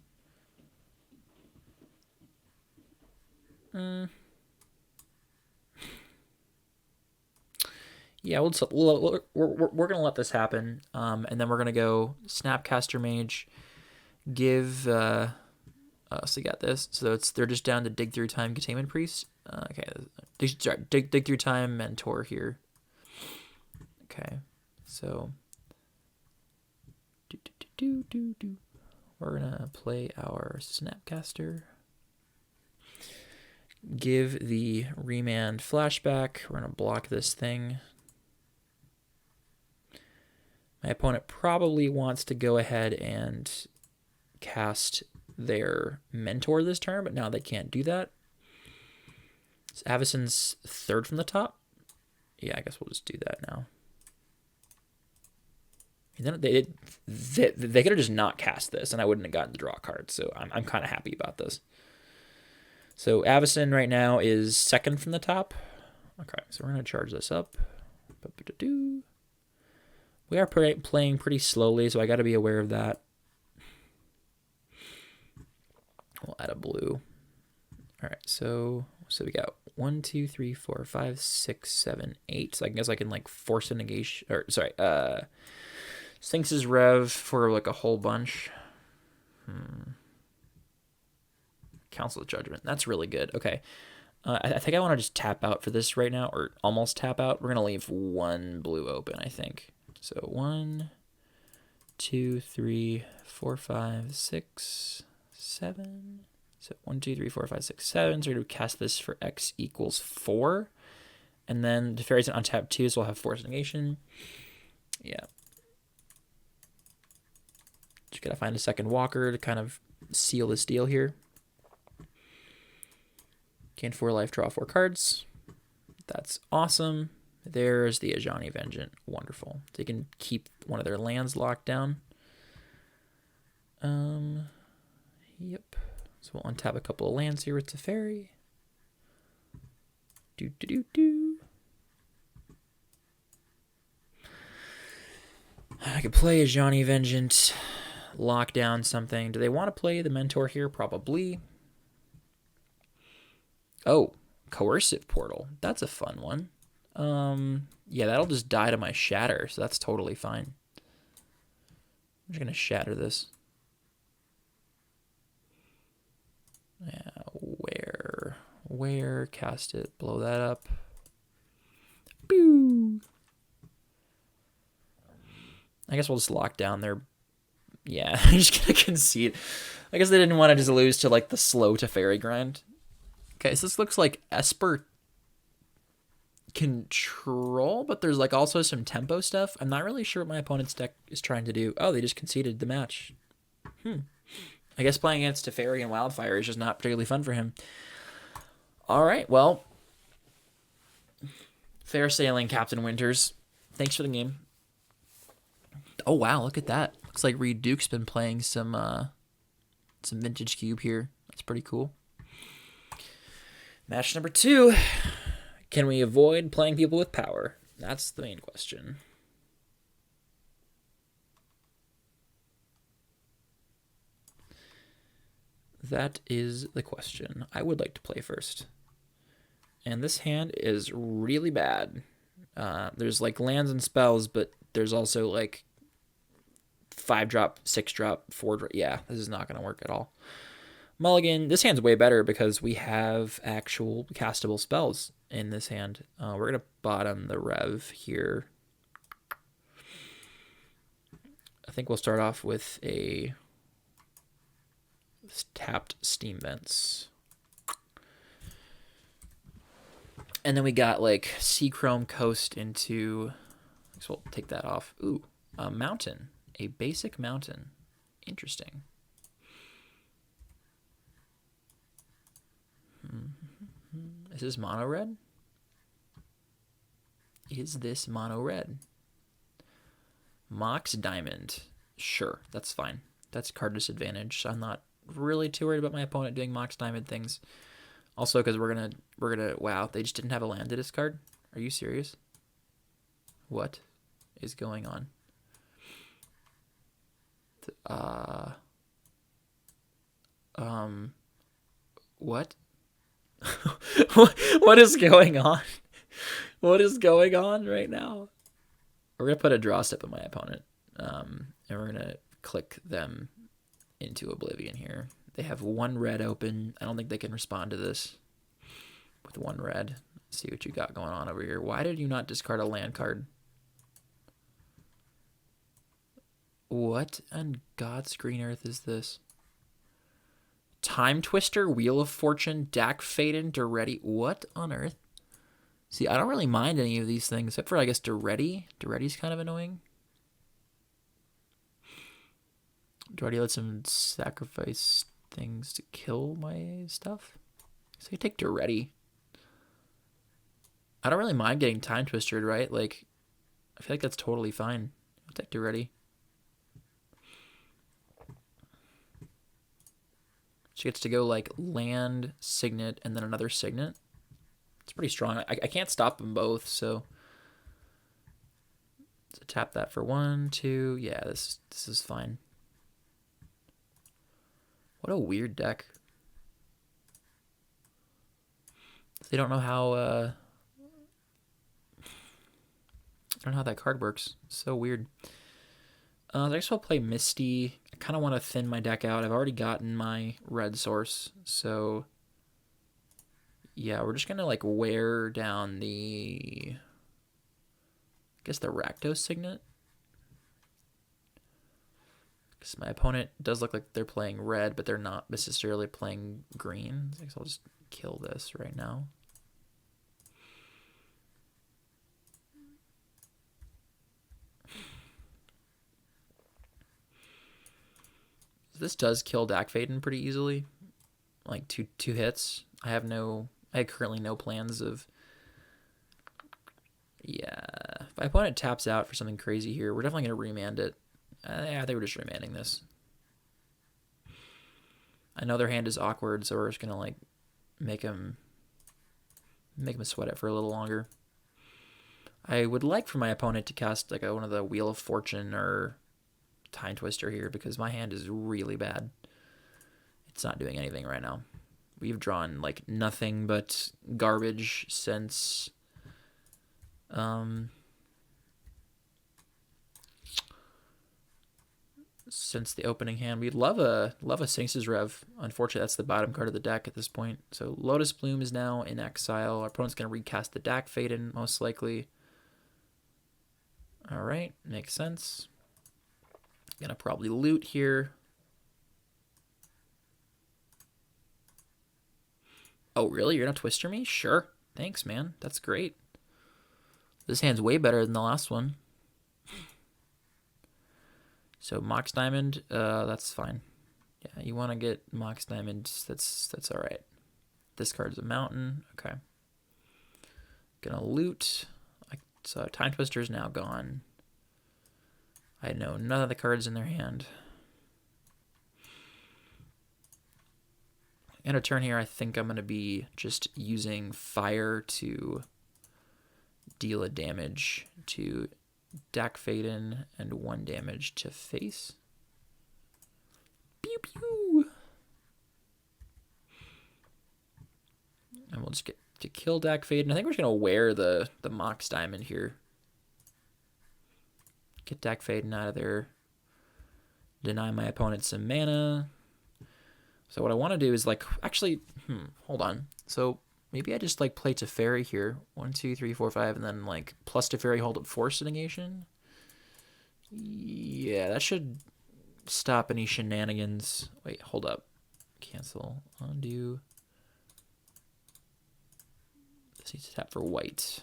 Yeah, we're gonna let this happen, and then we're gonna go Snapcaster Mage, give. So you got this. So they're just down to Dig Through Time, Containment Priest. Okay, sorry, dig Through Time, Mentor here. Okay, so we're gonna play our Snapcaster. Give the Remand flashback. We're going to block this thing. My opponent probably wants to go ahead and cast their Mentor this turn, but now they can't do that. Is Avacyn's 3rd from the top? Yeah, I guess we'll just do that now. They could have just not cast this, and I wouldn't have gotten the draw card, so I'm kind of happy about this. So Avacyn right now is 2nd from the top. Okay, so we're going to charge this up. We are playing pretty slowly, so I got to be aware of that. We'll add a blue. All right, so we got 1, 2, 3, 4, 5, 6, 7, 8. So I guess I can like force a negation, or sorry, Sphinx's Rev for like a whole bunch. Council of Judgment. That's really good. Okay. I think I want to just tap out for this right now, or almost tap out. We're going to leave one blue open, I think. So 1, 2, 3, 4, 5, 6, 7. So 1, 2, 3, 4, 5, 6, 7. So we're going to cast this for x equals 4. And then the fairy's on tap 2, so we'll have Force Negation. Yeah. Just got to find a second walker to kind of seal this deal here. Gain 4 life, draw 4 cards. That's awesome. There's the Ajani Vengeance. Wonderful. They can keep one of their lands locked down. Yep. So we'll untap a couple of lands here with Teferi. I could play Ajani Vengeance, lock down something. Do they want to play the Mentor here? Probably. Oh, Coercive Portal. That's a fun one. Yeah, that'll just die to my Shatter, so that's totally fine. I'm just going to shatter this. Yeah, where? Cast it. Blow that up. Boo! I guess we'll just lock down their... Yeah, I'm just going to concede. I guess they didn't want to just lose to, like, the slow Teferi grind. Okay, so this looks like Esper control, but there's like also some tempo stuff. I'm not really sure what my opponent's deck is trying to do. Oh, they just conceded the match. I guess playing against Teferi and Wildfire is just not particularly fun for him. All right, well, fair sailing, Captain Winters. Thanks for the game. Oh wow, look at that. Looks like Reed Duke's been playing some Vintage Cube here. That's pretty cool. Match number 2. Can we avoid playing people with power? That's the main question. That is the question. I would like to play first. And this hand is really bad. There's like lands and spells, but there's also like 5-drop, 6-drop, 4-drop. Yeah, this is not going to work at all. Mulligan. This hand's way better because we have actual castable spells in this hand. We're going to bottom the Rev here. I think we'll start off with a tapped Steam Vents. And then we got like Seachrome Coast into... So we'll take that off. Ooh, a mountain. A basic mountain. Interesting. Is this mono red? Is this mono red? Mox Diamond. Sure, that's fine. That's card disadvantage. So I'm not really too worried about my opponent doing Mox Diamond things. Also, because we're gonna wow, they just didn't have a land to discard. Are you serious? What is going on? What? What is going on? What is going on right now? We're going to put a draw step on my opponent. And we're going to click them into oblivion here. They have 1 red open. I don't think they can respond to this with 1 red. Let's see what you got going on over here. Why did you not discard a land card? What on God's green earth is this? Time Twister, Wheel of Fortune, Dak Faden, Duretti. What on earth? See, I don't really mind any of these things, except for, I guess, Duretti. Duretti's kind of annoying. Duretti lets him sacrifice things to kill my stuff. So you take Duretti. I don't really mind getting Time Twistered, right? Like, I feel like that's totally fine. I'll take Duretti. She gets to go like land, signet, and then another signet. It's pretty strong. I can't stop them both, so tap that for 1, 2. Yeah, this is fine. What a weird deck. They don't know how I don't know how that card works. It's so weird. I guess I'll play Misty. I kind of want to thin my deck out. I've already gotten my red source, so yeah, we're just gonna like wear down the, I guess, the Rakdos Signet. Because my opponent does look like they're playing red, but they're not necessarily playing green. So I guess I'll just kill this right now. This does kill Dak Faden pretty easily, like two hits. I have currently no plans of. Yeah, if my opponent taps out for something crazy here, we're definitely gonna remand it. I think we're just remanding this. I know their hand is awkward, so we're just gonna like make him sweat it for a little longer. I would like for my opponent to cast like one of the Wheel of Fortune or Time Twister here because my hand is really bad. It's not doing anything right now. We've drawn like nothing but garbage since the opening hand. We'd love a Sphinx's Rev. Unfortunately, that's the bottom card of the deck at this point. So Lotus Bloom is now in exile. Our opponent's going to recast the Dak Faden, most likely. All right, makes sense. Gonna probably loot here. Oh, really? You're gonna Twister me? Sure. Thanks, man. That's great. This hand's way better than the last one. So Mox Diamond, that's fine. Yeah, you want to get Mox Diamond. That's all right. This card's a mountain. Okay. Gonna loot. So Time Twister is now gone. I know none of the cards in their hand. In a turn here, I think I'm going to be just using fire to deal a damage to Dak Faden and 1 damage to face. Pew pew. And we'll just get to kill Dak Faden. I think we're just going to wear the Mox Diamond here. Get Dak Faden out of there. Deny my opponent some mana. So what I want to do is like, actually, hold on. So maybe I just like play Teferi here. 1, 2, 3, 4, 5, and then like plus Teferi, hold up Force Negation. Yeah, that should stop any shenanigans. Wait, hold up. Cancel. Undo. This needs to tap for white.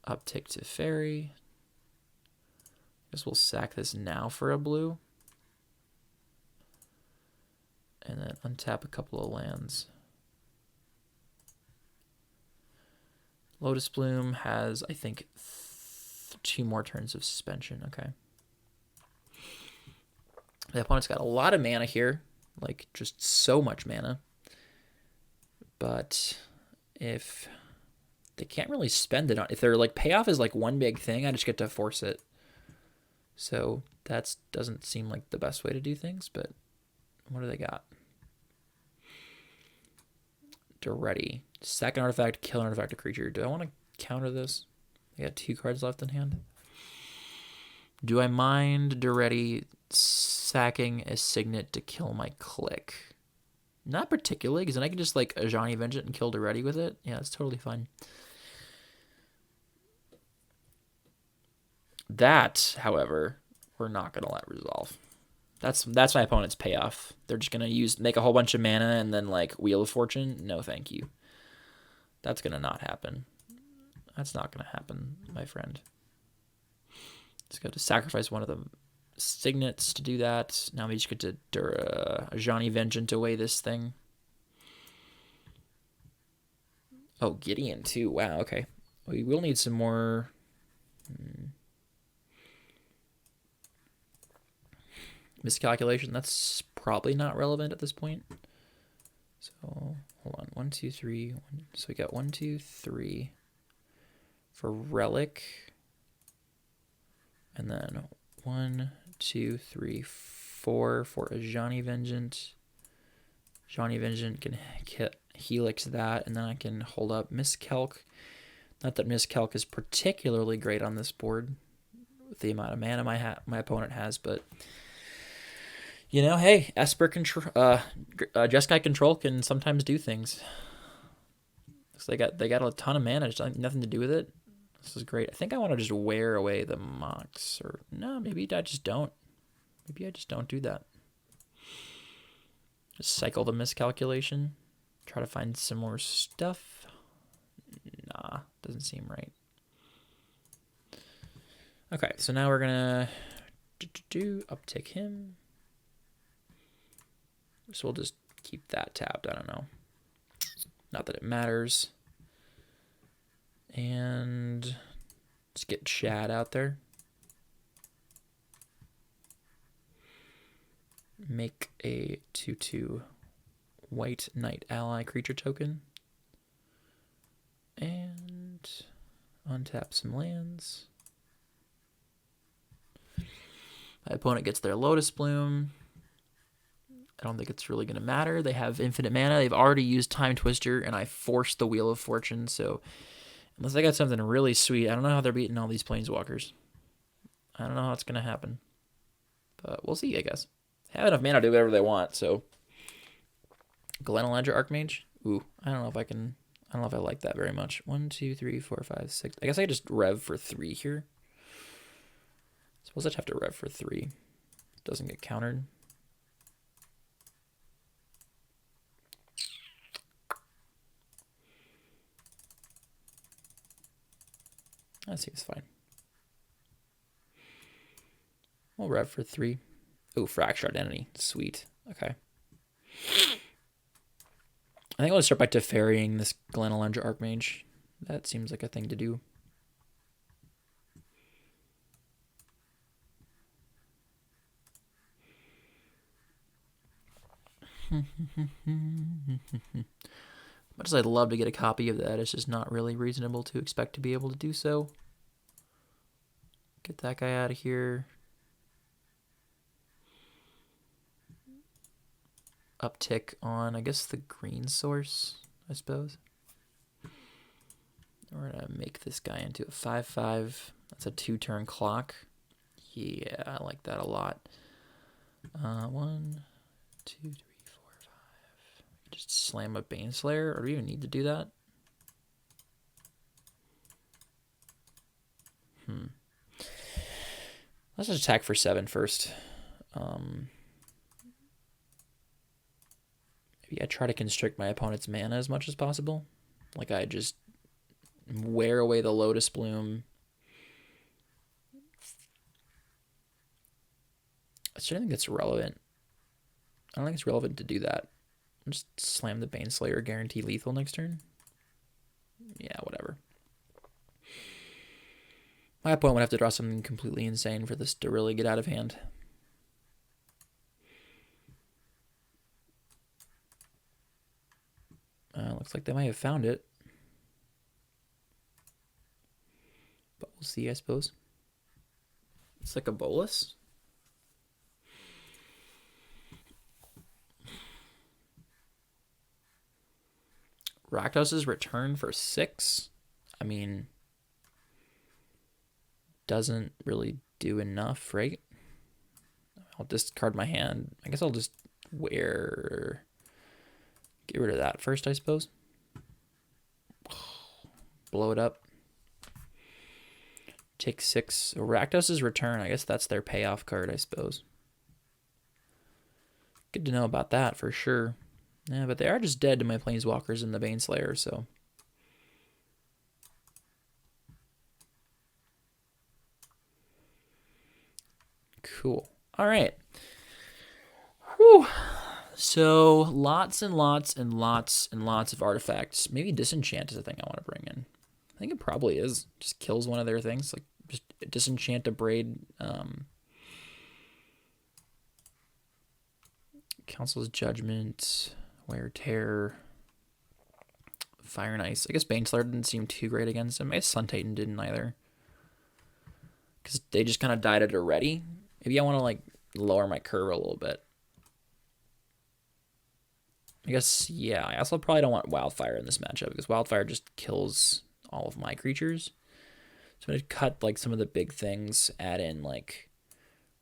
Uptick Teferi. Guess we'll sack this now for a blue. And then untap a couple of lands. Lotus Bloom has, I think, 2 more turns of suspension. Okay. The opponent's got a lot of mana here. Like, just so much mana. But if they can't really spend it on... If their like payoff is like one big thing, I just get to force it. So that doesn't seem like the best way to do things, but what do they got? Ready. Second artifact, kill an artifact, a creature. Do I want to counter this? I got 2 cards left in hand. Do I mind Duretti sacking a Signet to kill my click? Not particularly, because then I can just like Ajani Vengeance and kill Duretti with it. Yeah, it's totally fine. That, however, we're not going to let resolve. That's my opponent's payoff. They're just going to make a whole bunch of mana and then like Wheel of Fortune. No, thank you. That's going to not happen. That's not going to happen, my friend. Just got to sacrifice one of the Signets to do that. Now we just get to Ajani Vengeance away this thing. Oh, Gideon too. Wow, okay. We will need some more... Miscalculation, that's probably not relevant at this point. So, hold on. 1, 2, 3. So we got 1, 2, 3 for Relic. And then 1, 2, 3, 4 for a Johnny Vengeance. Johnny Vengeance can helix that, and then I can hold up Miscalc. Not that Miscalc is particularly great on this board with the amount of mana my opponent has, but you know, hey, Esper control, Jeskai control can sometimes do things. So they got a ton of mana, just nothing to do with it. This is great. I think I want to just wear away the Mox, or no, maybe I just don't. Maybe I just don't do that. Just cycle the Miscalculation. Try to find some more stuff. Nah, doesn't seem right. Okay, so now we're gonna uptick him. So we'll just keep that tapped. I don't know. Not that it matters. And let's get Chad out there. Make a 2/2 white knight ally creature token. And untap some lands. My opponent gets their Lotus Bloom. I don't think it's really going to matter. They have infinite mana. They've already used Time Twister, and I forced the Wheel of Fortune, so unless they got something really sweet, I don't know how they're beating all these Planeswalkers. I don't know how it's going to happen. But we'll see, I guess. They have enough mana to do whatever they want, so Glenaledger Archmage? Ooh, I don't know if I like that very much. 1, 2, 3, 4, 5, 6. I guess I just rev for 3 here. Suppose I'd have to rev for 3. Doesn't get countered. That seems fine. We'll rev for 3. Oh, Fracture Identity. Sweet. Okay. I think I'll start by Teferiing this Glenaledger Archmage. That seems like a thing to do. Much as I'd love to get a copy of that, it's just not really reasonable to expect to be able to do so. Get that guy out of here. Uptick on, I guess, the green source, I suppose. We're going to make this guy into a 5/5. That's a 2-turn clock. Yeah, I like that a lot. 1, 2, 3, 4, 5. Just slam a Baneslayer, or do we even need to do that? Let's just attack for 7 first. Maybe I try to constrict my opponent's mana as much as possible. Like I just wear away the Lotus Bloom. I don't think it's relevant. I don't think it's relevant to do that. Just slam the Baneslayer, guarantee lethal next turn. Yeah, whatever. My opponent would have to draw something completely insane for this to really get out of hand. Looks like they might have found it. But we'll see, I suppose. It's like a bolus. Rakdos's return for 6. I mean, doesn't really do enough, right? I'll discard my hand. I guess I'll just get rid of that first, I suppose. Blow it up. Take 6. Rakdos's return. I guess that's their payoff card, I suppose. Good to know about that for sure. Yeah, but they are just dead to my Planeswalkers and the Baneslayer, so. Cool. All right. Whew. So lots and lots and lots and lots of artifacts. Maybe Disenchant is a thing I want to bring in. I think it probably is. Just kills one of their things. Like just Disenchant a Braid. Council's Judgment. Wear Tear. Fire and Ice. I guess Baneslayer didn't seem too great against him. I guess Sun Titan didn't either. Because they just kind of died it already. Maybe I want to, like, lower my curve a little bit. I guess, yeah. I also probably don't want Wildfire in this matchup because Wildfire just kills all of my creatures. So I'm going to cut, like, some of the big things, add in, like,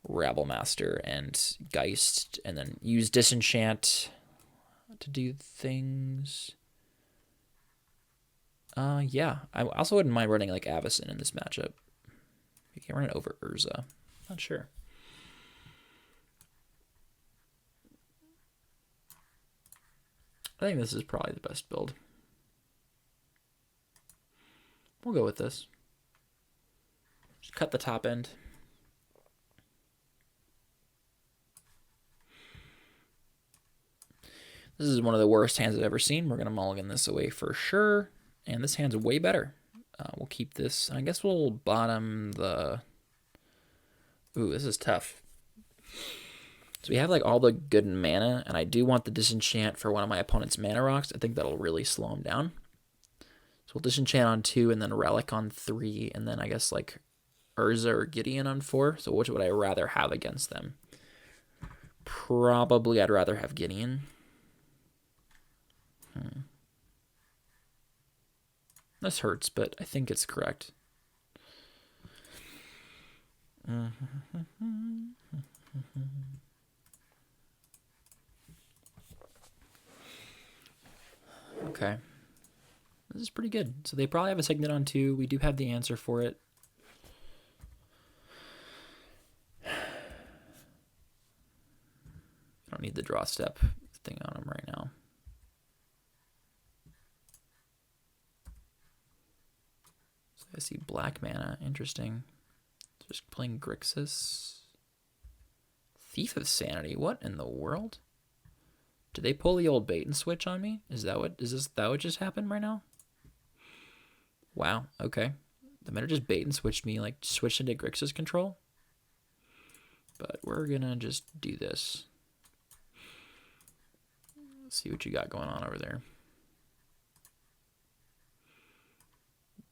Rabblemaster and Geist, and then use Disenchant to do things. Yeah. I also wouldn't mind running, like, Avacyn in this matchup. You can run it over Urza. Not sure. I think this is probably the best build. We'll go with this. Just cut the top end. This is one of the worst hands I've ever seen. We're going to mulligan this away for sure. And this hand's way better. We'll keep this. I guess we'll bottom the... Ooh, this is tough. So we have like all the good mana, and I do want the Disenchant for one of my opponent's mana rocks. I think that'll really slow him down. So we'll Disenchant on 2, and then Relic on 3, and then I guess like Urza or Gideon on 4. So which would I rather have against them? Probably I'd rather have Gideon. This hurts, but I think it's correct. Okay. This is pretty good. So they probably have a Signet on 2. We do have the answer for it. I don't need the draw step thing on them right now. So I see black mana. Interesting. Just playing Grixis. Thief of Sanity. What in the world? Did they pull the old bait and switch on me? Is that what just happened right now? Wow, okay. The meta just bait and switched me, like switched into Grixis control. But we're gonna just do this. Let's see what you got going on over there.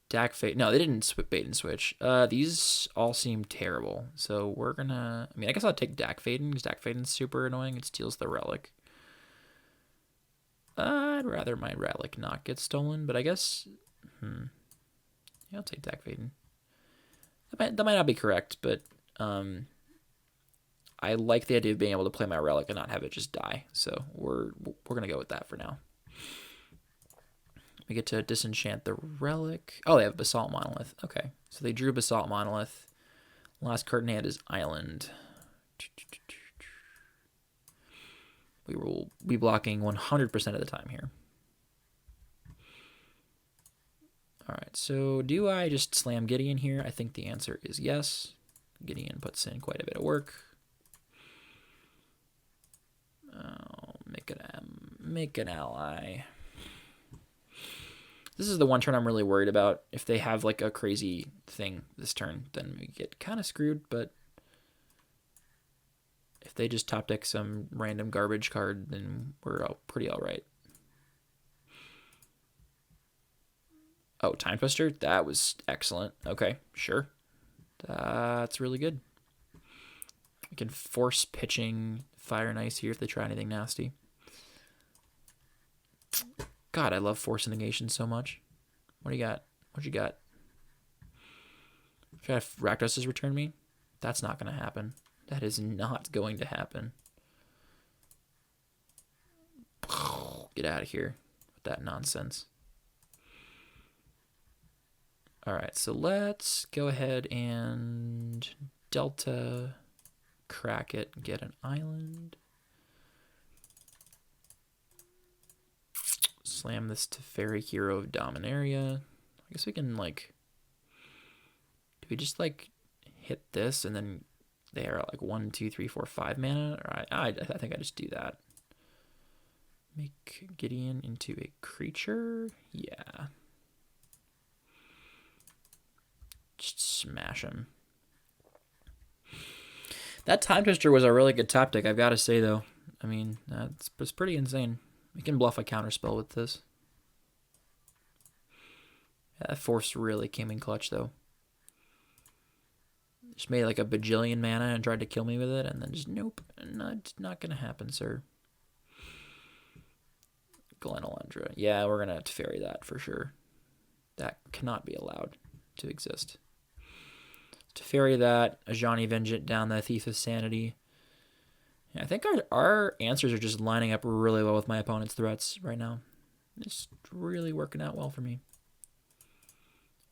Dak Fate. No, they didn't bait and switch. These all seem terrible. So we're gonna... I mean, I guess I'll take Dak Faden because Dak Faden's super annoying. It steals the Relic. I'd rather my Relic not get stolen, but I guess... Yeah, I'll take Dak Faden. That might not be correct, but I like the idea of being able to play my Relic and not have it just die. So we're gonna go with that for now. We get to disenchant the Relic. Oh, they have Basalt Monolith. Okay, so they drew Basalt Monolith. Last card in hand is Island. We will be blocking 100% of the time here. All right, so do I just slam Gideon here? I think the answer is yes. Gideon puts in quite a bit of work. Oh, make an ally. This is the one turn I'm really worried about. If they have like a crazy thing this turn, then we get kind of screwed, but if they just top deck some random garbage card, then we're pretty all right. Oh, Time Twister? That was excellent. Okay, sure. That's really good. We can force pitching Fire and Ice here if they try anything nasty. God, I love Force Negation so much. What do you got? What you got? Try to Rakdos return me? That's not going to happen. That is not going to happen. Get out of here with that nonsense. All right, so let's go ahead and Delta, crack it, get an island. Slam this to Fairy Hero of Dominaria. I guess we can, like, do we just, like, hit this and then they are, like, 1, 2, 3, 4, 5 mana? Or I think I just do that. Make Gideon into a creature? Yeah. Just smash him. That Time Twister was a really good top deck, I've got to say, though. I mean, that's pretty insane. We can bluff a counterspell with this. That force really came in clutch, though. Just made like a bajillion mana and tried to kill me with it, and then just nope. Not gonna happen, sir. Glenalundra. Yeah, we're gonna have to ferry that for sure. That cannot be allowed to exist. To ferry that, Ajani Vengeant down the Thief of Sanity. Yeah, I think our answers are just lining up really well with my opponent's threats right now. It's really working out well for me.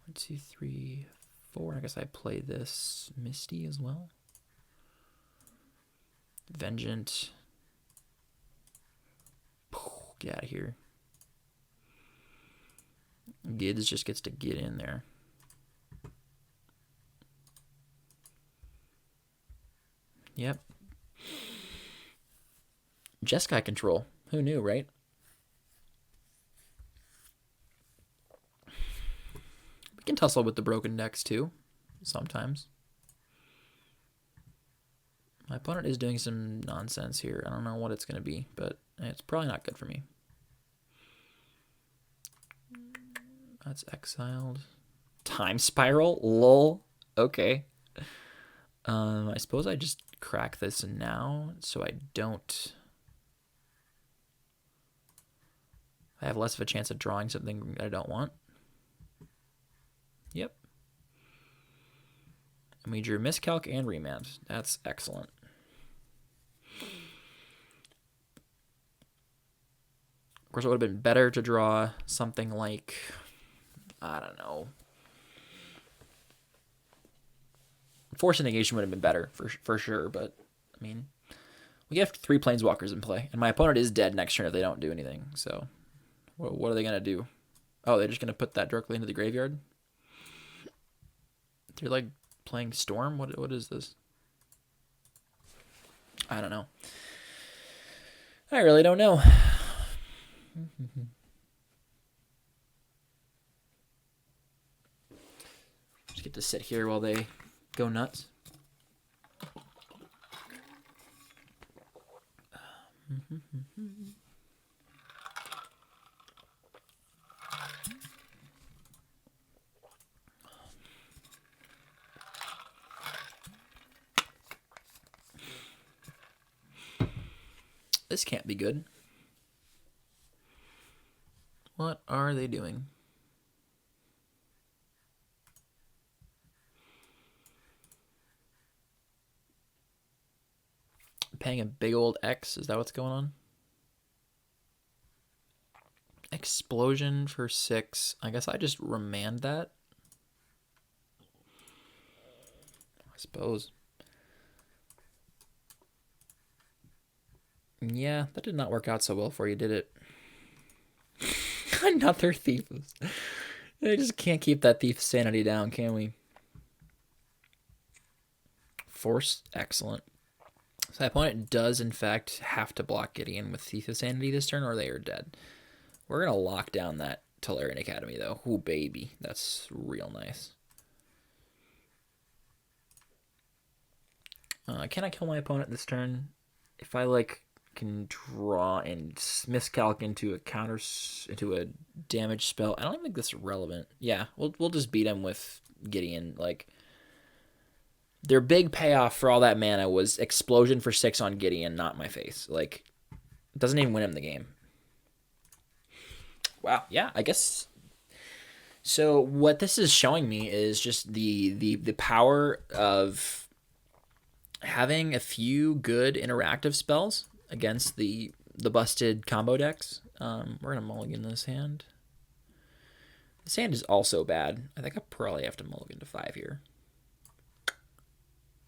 1, 2, 3, 4. I guess I play this Misty as well. Vengeant. Get out of here. Gids just gets to get in there. Yep. Jeskai control. Who knew, right? We can tussle with the broken decks too, sometimes. My opponent is doing some nonsense here. I don't know what it's going to be, but it's probably not good for me. That's exiled. Time Spiral? Lol. Okay. I suppose I just crack this now so I don't... I have less of a chance of drawing something I don't want. Yep. And we drew Miscalc and Remand. That's excellent. Of course, it would have been better to draw something like, I don't know. Force of Negation would have been better for sure, but I mean, we have 3 Planeswalkers in play, and my opponent is dead next turn if they don't do anything. So, what are they gonna do? Oh, they're just gonna put that directly into the graveyard. They're like playing Storm. What is this? I don't know. I really don't know. Just get to sit here while they go nuts. This can't be good. What are they doing? Paying a big old X? Is that what's going on? Explosion for 6. I guess I just remand that. I suppose. Yeah, that did not work out so well for you, did it? Another thief. I just can't keep that thief sanity down, can we? Force, excellent. So my opponent does, in fact, have to block Gideon with Thief of Sanity this turn, or they are dead. We're going to lock down that Tolarian Academy, though. Ooh, baby. That's real nice. Can I kill my opponent this turn? If I, like, can draw and miscalc into a damage spell. I don't even think this is relevant. Yeah, we'll just beat him with Gideon. Like, their big payoff for all that mana was explosion for 6 on Gideon, not my face. Like, it doesn't even win him the game. Wow, yeah, I guess. So what this is showing me is just the power of having a few good interactive spells against the busted combo decks. We're gonna mulligan this hand. This hand is also bad. I think I probably have to mulligan to 5 here.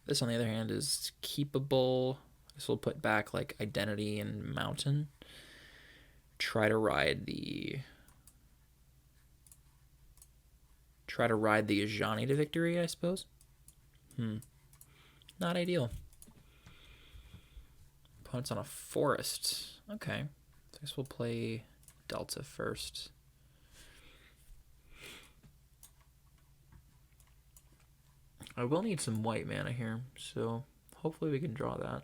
This, on the other hand, is keepable. This will put back like Identity and Mountain. Try to ride the Ajani to victory, I suppose. Not ideal. Opponent's on a forest. Okay. So I guess we'll play Delta first. I will need some white mana here, so hopefully we can draw that.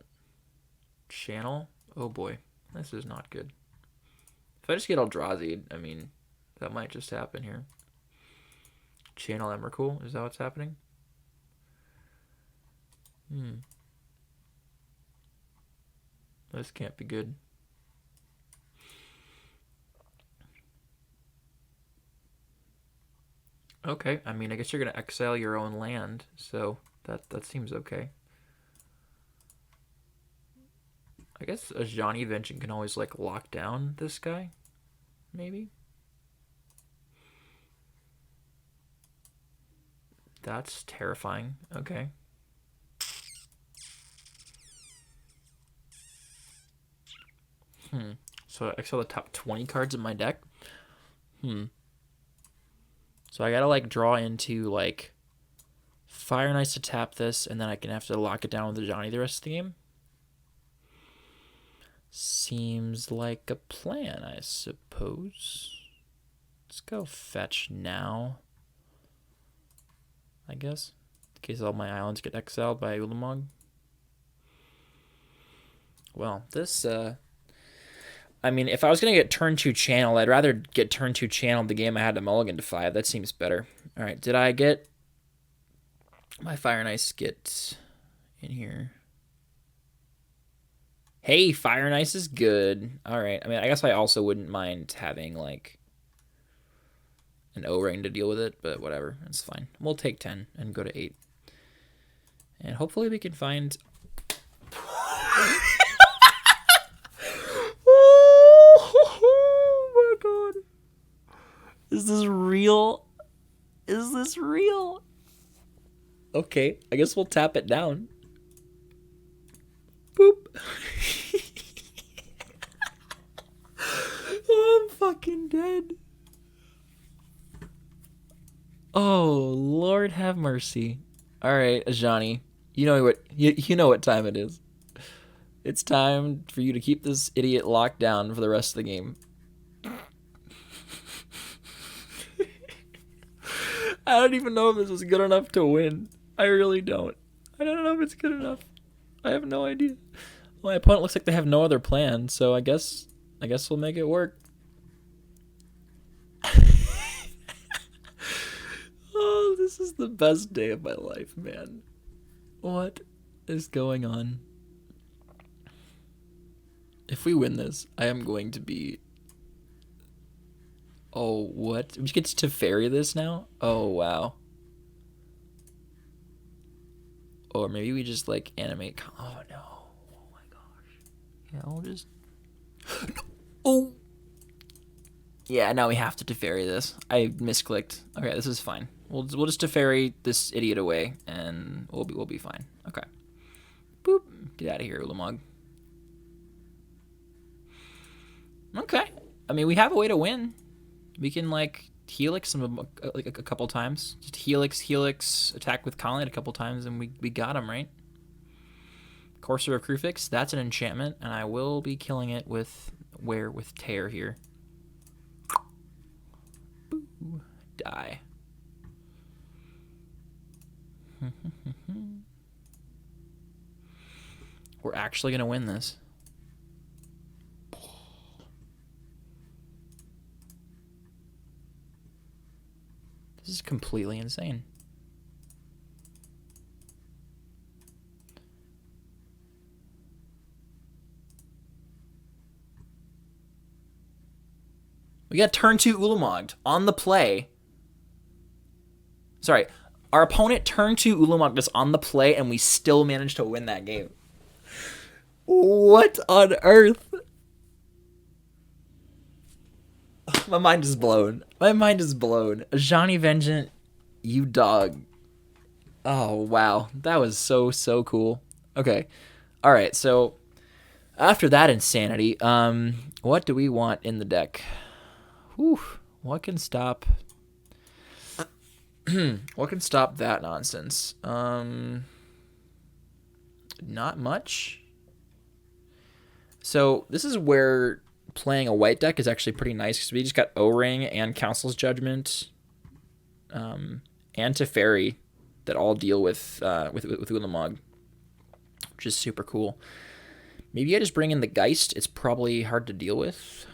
Channel? Oh boy, this is not good. If I just get Eldrazi, I mean, that might just happen here. Channel Emrakul? Is that what's happening? This can't be good. Okay, I mean, I guess you're going to exile your own land, so that seems okay. I guess a Johnny Vengeance can always, like, lock down this guy, maybe? That's terrifying. Okay. So I exile the top 20 cards in my deck? So I gotta, like, draw into, like, Fire and Ice to tap this, and then I can have to lock it down with the Johnny the rest of the game? Seems like a plan, I suppose. Let's go fetch now, I guess, in case all my islands get exiled by Ulamog. Well, this, I mean, if I was going to get turn 2 channel, I'd rather get turn 2 channel the game I had to mulligan to 5. That seems better. All right, did I get my Fire and Ice get in here? Hey, Fire and Ice is good. All right. I mean, I guess I also wouldn't mind having, like, an O-ring to deal with it, but whatever. It's fine. We'll take 10 and go to 8. And hopefully we can find... Oh my god. Is this real? Is this real? Okay, I guess we'll tap it down. Boop. Oh, I'm fucking dead. Oh, Lord have mercy. All right, Ajani, you know what time it is. It's time for you to keep this idiot locked down for the rest of the game. I don't even know if this is good enough to win. I really don't. I don't know if it's good enough. I have no idea. My opponent looks like they have no other plan, so I guess we'll make it work. Oh, this is the best day of my life, man. What is going on? If we win this, I am going to be... Oh, what? We get to ferry this now? Oh, wow. Or maybe we just, like, animate... Oh, no. Oh, my gosh. Yeah, I'll just... No. Oh! Yeah, now we have to Teferi this. I misclicked. Okay, this is fine. We'll just Teferi this idiot away, and we'll be fine. Okay. Boop. Get out of here, Ulamog. Okay. I mean, we have a way to win. We can, like, helix some, like, a couple times. Just helix, attack with Colonnade a couple times, and we got him, right? Courser of Krufix, that's an enchantment, and I will be killing it with Tear here. Boo. Die. We're actually going to win this. This is completely insane. We got turn 2 Ulamog on the play. Sorry, our opponent turn 2 Ulamog is on the play, and we still managed to win that game. What on earth? My mind is blown. My mind is blown. Johnny Vengeance, you dog. Oh, wow. That was so cool. Okay. All right, so after that insanity, what do we want in the deck? Whew. What can stop... what can stop that nonsense? Not much. So this is where playing a white deck is actually pretty nice, because we just got O-Ring and Council's Judgment, and Teferi that all deal with Ulamog, which is super cool. Maybe I just bring in the Geist. It's probably hard to deal with.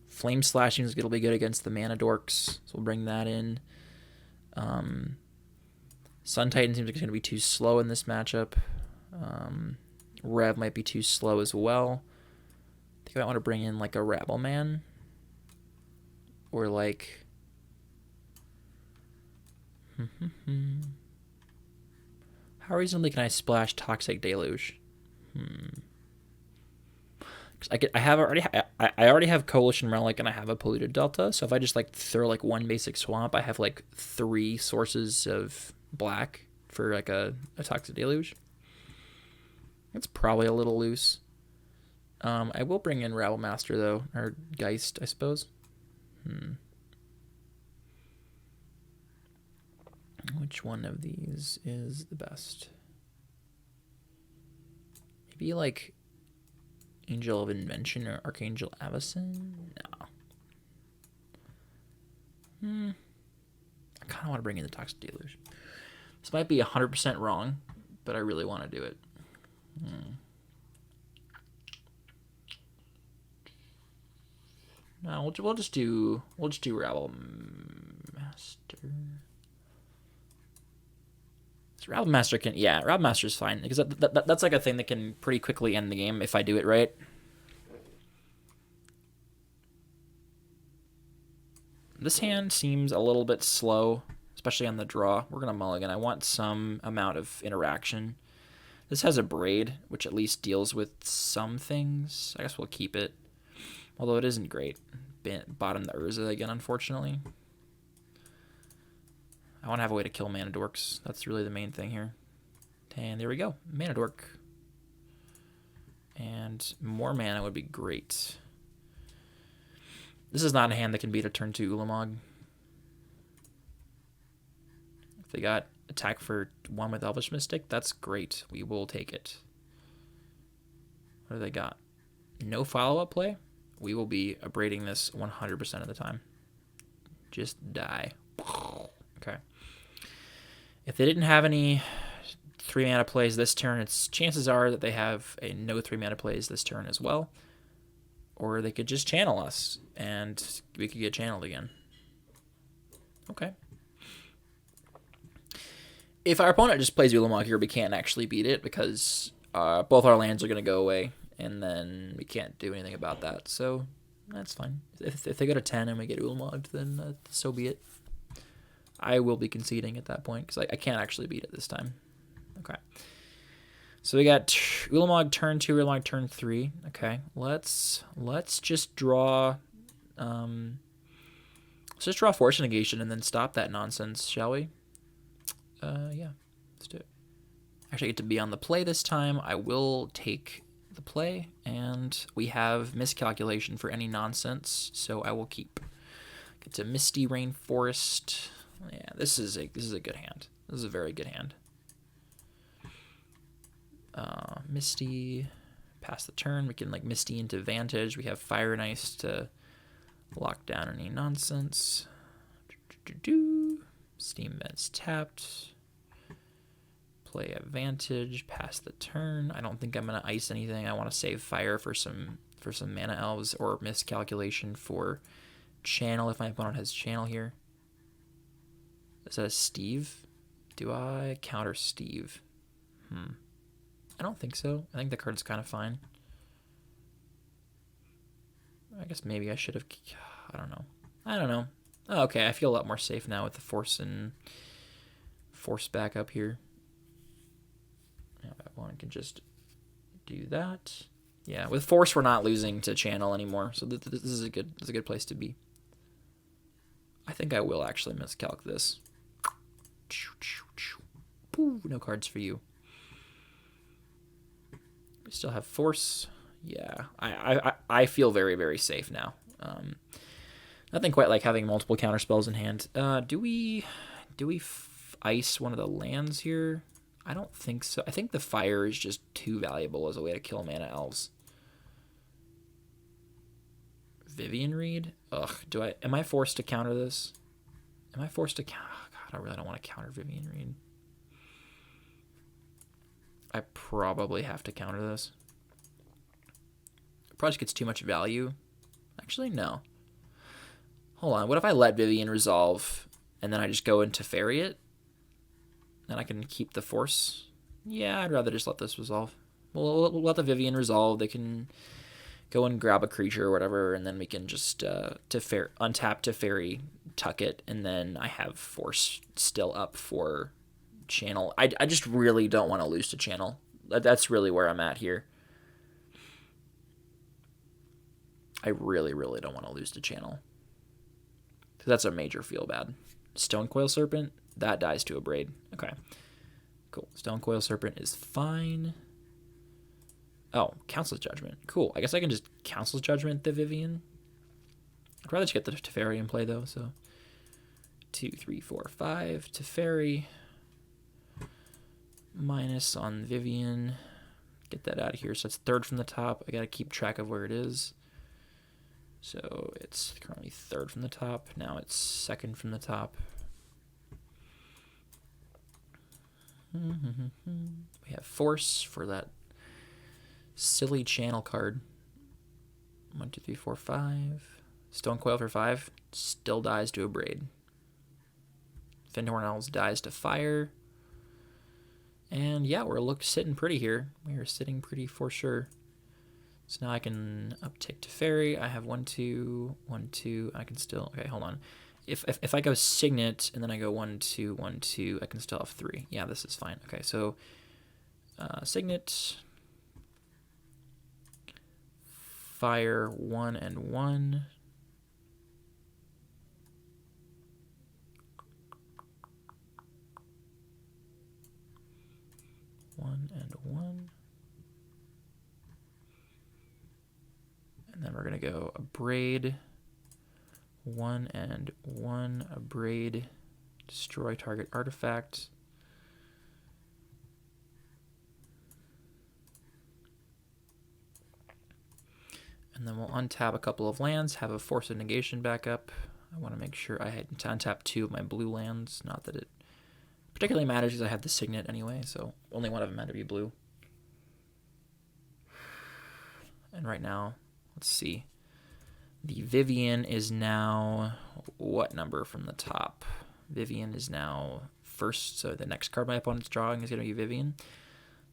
Flame Slashing is going to be good against the Mana Dorks, so we'll bring that in. Sun Titan seems like it's going to be too slow in this matchup. Rev might be too slow as well. I think I might want to bring in like a Rabble Man. Or like... How reasonably can I splash Toxic Deluge? I already have Coalition Relic and I have a Polluted Delta, so if I just like throw like one basic swamp, I have like 3 sources of black for like a Toxic Deluge. That's probably a little loose. I will bring in Rabble Master though, or Geist, I suppose. Which one of these is the best? Maybe like Angel of Invention or Archangel Avacyn? No. I kind of want to bring in the Toxic Deluge. This might be 100% wrong, but I really want to do it. No, we'll just do Rabble Master. So Rabble Master Rabble Master is fine because that's like a thing that can pretty quickly end the game if I do it right. This hand seems a little bit slow, especially on the draw. We're gonna mulligan. I want some amount of interaction. This has a Braid, which at least deals with some things. I guess we'll keep it, although it isn't great. Bottom the Urza again, unfortunately. I want to have a way to kill Mana Dorks. That's really the main thing here. And there we go. Mana Dork. And more mana would be great. This is not a hand that can beat a turn 2 Ulamog. If they got attack for 1 with Elvish Mystic, that's great. We will take it. What do they got? No follow-up play? We will be abrading this 100% of the time. Just die. Okay. If they didn't have any 3 mana plays this turn, chances are that they have a no 3 mana plays this turn as well. Or they could just channel us, and we could get channeled again. Okay. If our opponent just plays Ulamog here, we can't actually beat it because both our lands are going to go away, and then we can't do anything about that. So that's fine. If they go to 10 and we get Ulamogged, then so be it. I will be conceding at that point because I can't actually beat it this time. Okay. So we got Ulamog turn 2, Ulamog turn 3. Okay, let's just draw. Let's just draw Force Negation and then stop that nonsense, shall we? Yeah, let's do it. Actually, I get to be on the play this time. I will take the play, and we have Miscalculation for any nonsense, so I will keep. Get to Misty Rainforest. Yeah, this is a good hand. This is a very good hand. Misty, pass the turn. We can like Misty into Vantage. We have Fire and Ice to lock down any nonsense. Steam Vents tapped. Play Advantage. Pass the turn. I don't think I'm gonna ice anything. I want to save Fire for some Mana Elves or Miscalculation for Channel if my opponent has Channel here. Is that a Steve? Do I counter Steve? I don't think so. I think the card's kind of fine. I guess maybe I should have... I don't know. Oh, okay, I feel a lot more safe now with the Force back up here. Yeah, that one can just do that. Yeah, with Force we're not losing to Channel anymore, so this is a good place to be. I think I will actually miscalc this. Pooh, no cards for you. We still have Force. Yeah, I feel very, very safe now. Nothing quite like having multiple counter spells in hand. Do we ice one of the lands here? I don't think so. I think the Fire is just too valuable as a way to kill Mana Elves. Vivian Reed? Ugh, am I forced to counter this? Am I forced to counter? Oh, God, I really don't want to counter Vivian Reed. I probably have to counter this. It probably just gets too much value. Actually, no. Hold on. What if I let Vivian resolve and then I just go into Fairy it, and I can keep the Force. Yeah, I'd rather just let this resolve. We'll let the Vivian resolve. They can go and grab a creature or whatever, and then we can just untap to Fairy, tuck it, and then I have Force still up for Channel. I just really don't want to lose to Channel. That's really where I'm at here. I really, really don't want to lose to Channel. That's a major feel bad. Stonecoil Serpent, that dies to a Braid. Okay, cool. Stonecoil Serpent is fine. Oh, Council's Judgment. Cool. I guess I can just Council's Judgment the Vivian. I'd rather just get the Teferi in play, though, so 2, 3, 4, 5 Teferi. Minus on Vivian. Get that out of here. So it's third from the top. I got to keep track of where it is. So it's currently third from the top. Now it's second from the top. We have Force for that silly Channel card. 1, 2, 3, 4, 5. Stonecoil for 5. Still dies to a Braid. Fyndhorn Elves dies to Fire. And yeah, we're sitting pretty here. We are sitting pretty for sure. So now I can uptick to Fairy. I have 1, 2, 1, 2. I can still, okay, hold on. If I go Signet and then I go 1, 2, 1, 2, I can still have 3. Yeah, this is fine. Okay, so Signet, Fire 1 and 1. And then we're going to go a Braid, 1 and 1, a Braid, destroy target artifact. And then we'll untap a couple of lands, have a Force of Negation backup. I want to make sure I had to untap 2 of my blue lands. Not that it particularly matters because I have the Signet anyway, so only one of them had to be blue. And right now, let's see. The Vivian is now what number from the top? Vivian is now first, so the next card my opponent's drawing is going to be Vivian.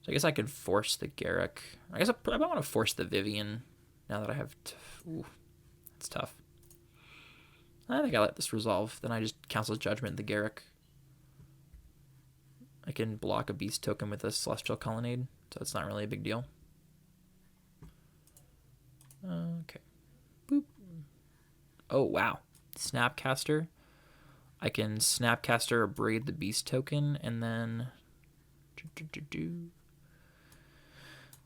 So I guess I could force the Garruk. I guess I might want to force the Vivian now that I have... Ooh, that's tough. I think I let this resolve. Then I just Council's Judgment the Garruk. I can block a Beast token with a Celestial Colonnade, so it's not really a big deal. Okay. Boop. Oh, wow. Snapcaster. I can Snapcaster or Braid the Beast token, and then...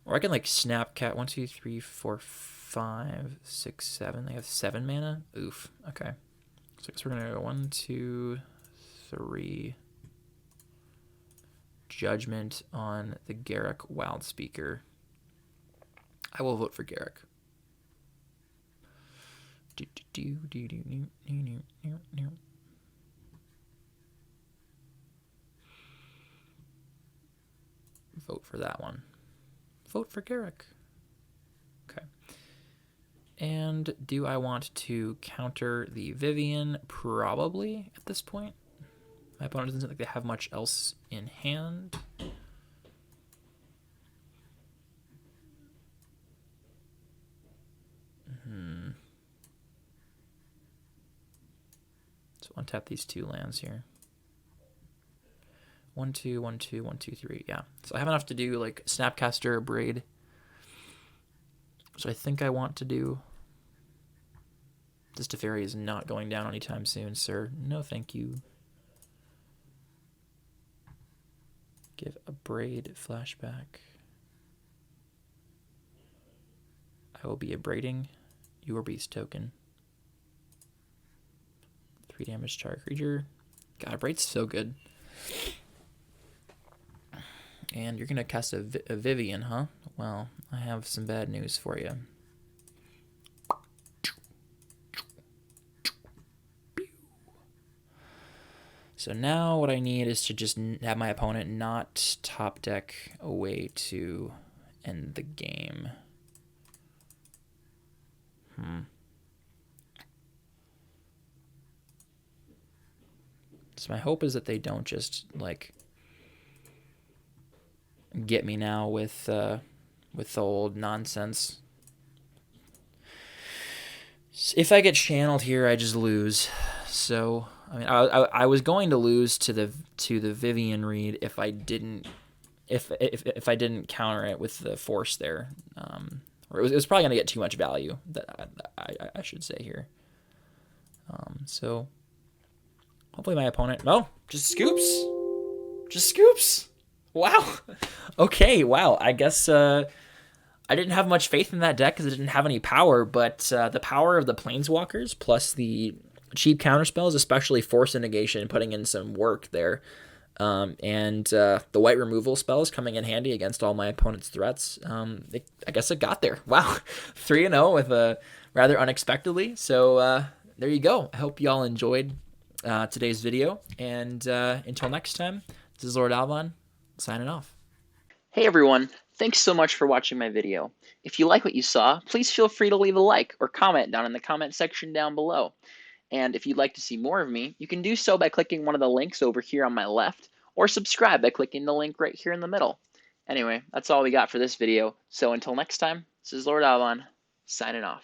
Or I can, like, Snapcat 1, 2, 3, 4, 5, 6, 7. They have 7 mana? Oof. Okay. So I guess we're going to go 1, 2, 3... Judgment on the Garruk Wildspeaker. I will vote for Garruk. Vote for that one. Vote for Garruk. Okay. And do I want to counter the Vivian? Probably at this point. My opponent doesn't think they have much else in hand. So untap these 2 lands here. 1, 2, 1, 2, 1, 2, 3. Yeah. So I have enough to do like Snapcaster or Braid. So I think I want to do. This Teferi is not going down anytime soon, sir. No, thank you. Give a Braid flashback. I will be abrading your Beast token. 3 damage to our creature. God, Abraid's so good. And you're going to cast a Vivian, huh? Well, I have some bad news for you. So now what I need is to just have my opponent not top deck a way to end the game. So my hope is that they don't just like get me now with the old nonsense. If I get channeled here, I just lose. So I mean, I was going to lose to the Vivian read if I didn't I didn't counter it with the force there. Or it was probably going to get too much value. That I should say here. So hopefully my opponent. No, just scoops. Just scoops. Wow. Okay. Wow. I guess I didn't have much faith in that deck because it didn't have any power, but the power of the Planeswalkers plus the cheap counterspells, especially Force and Negation, putting in some work there, and the white removal spells coming in handy against all my opponent's threats. I guess it got there. Wow. 3-0 with a rather unexpectedly. So there you go. I hope y'all enjoyed today's video, and until next time, this is Lord Alvon signing off. Hey everyone, thanks so much for watching my video. If you like what you saw, please feel free to leave a like or comment down in the comment section down below. And if you'd like to see more of me, you can do so by clicking one of the links over here on my left, or subscribe by clicking the link right here in the middle. Anyway, that's all we got for this video, so until next time, this is Lord Alvon, signing off.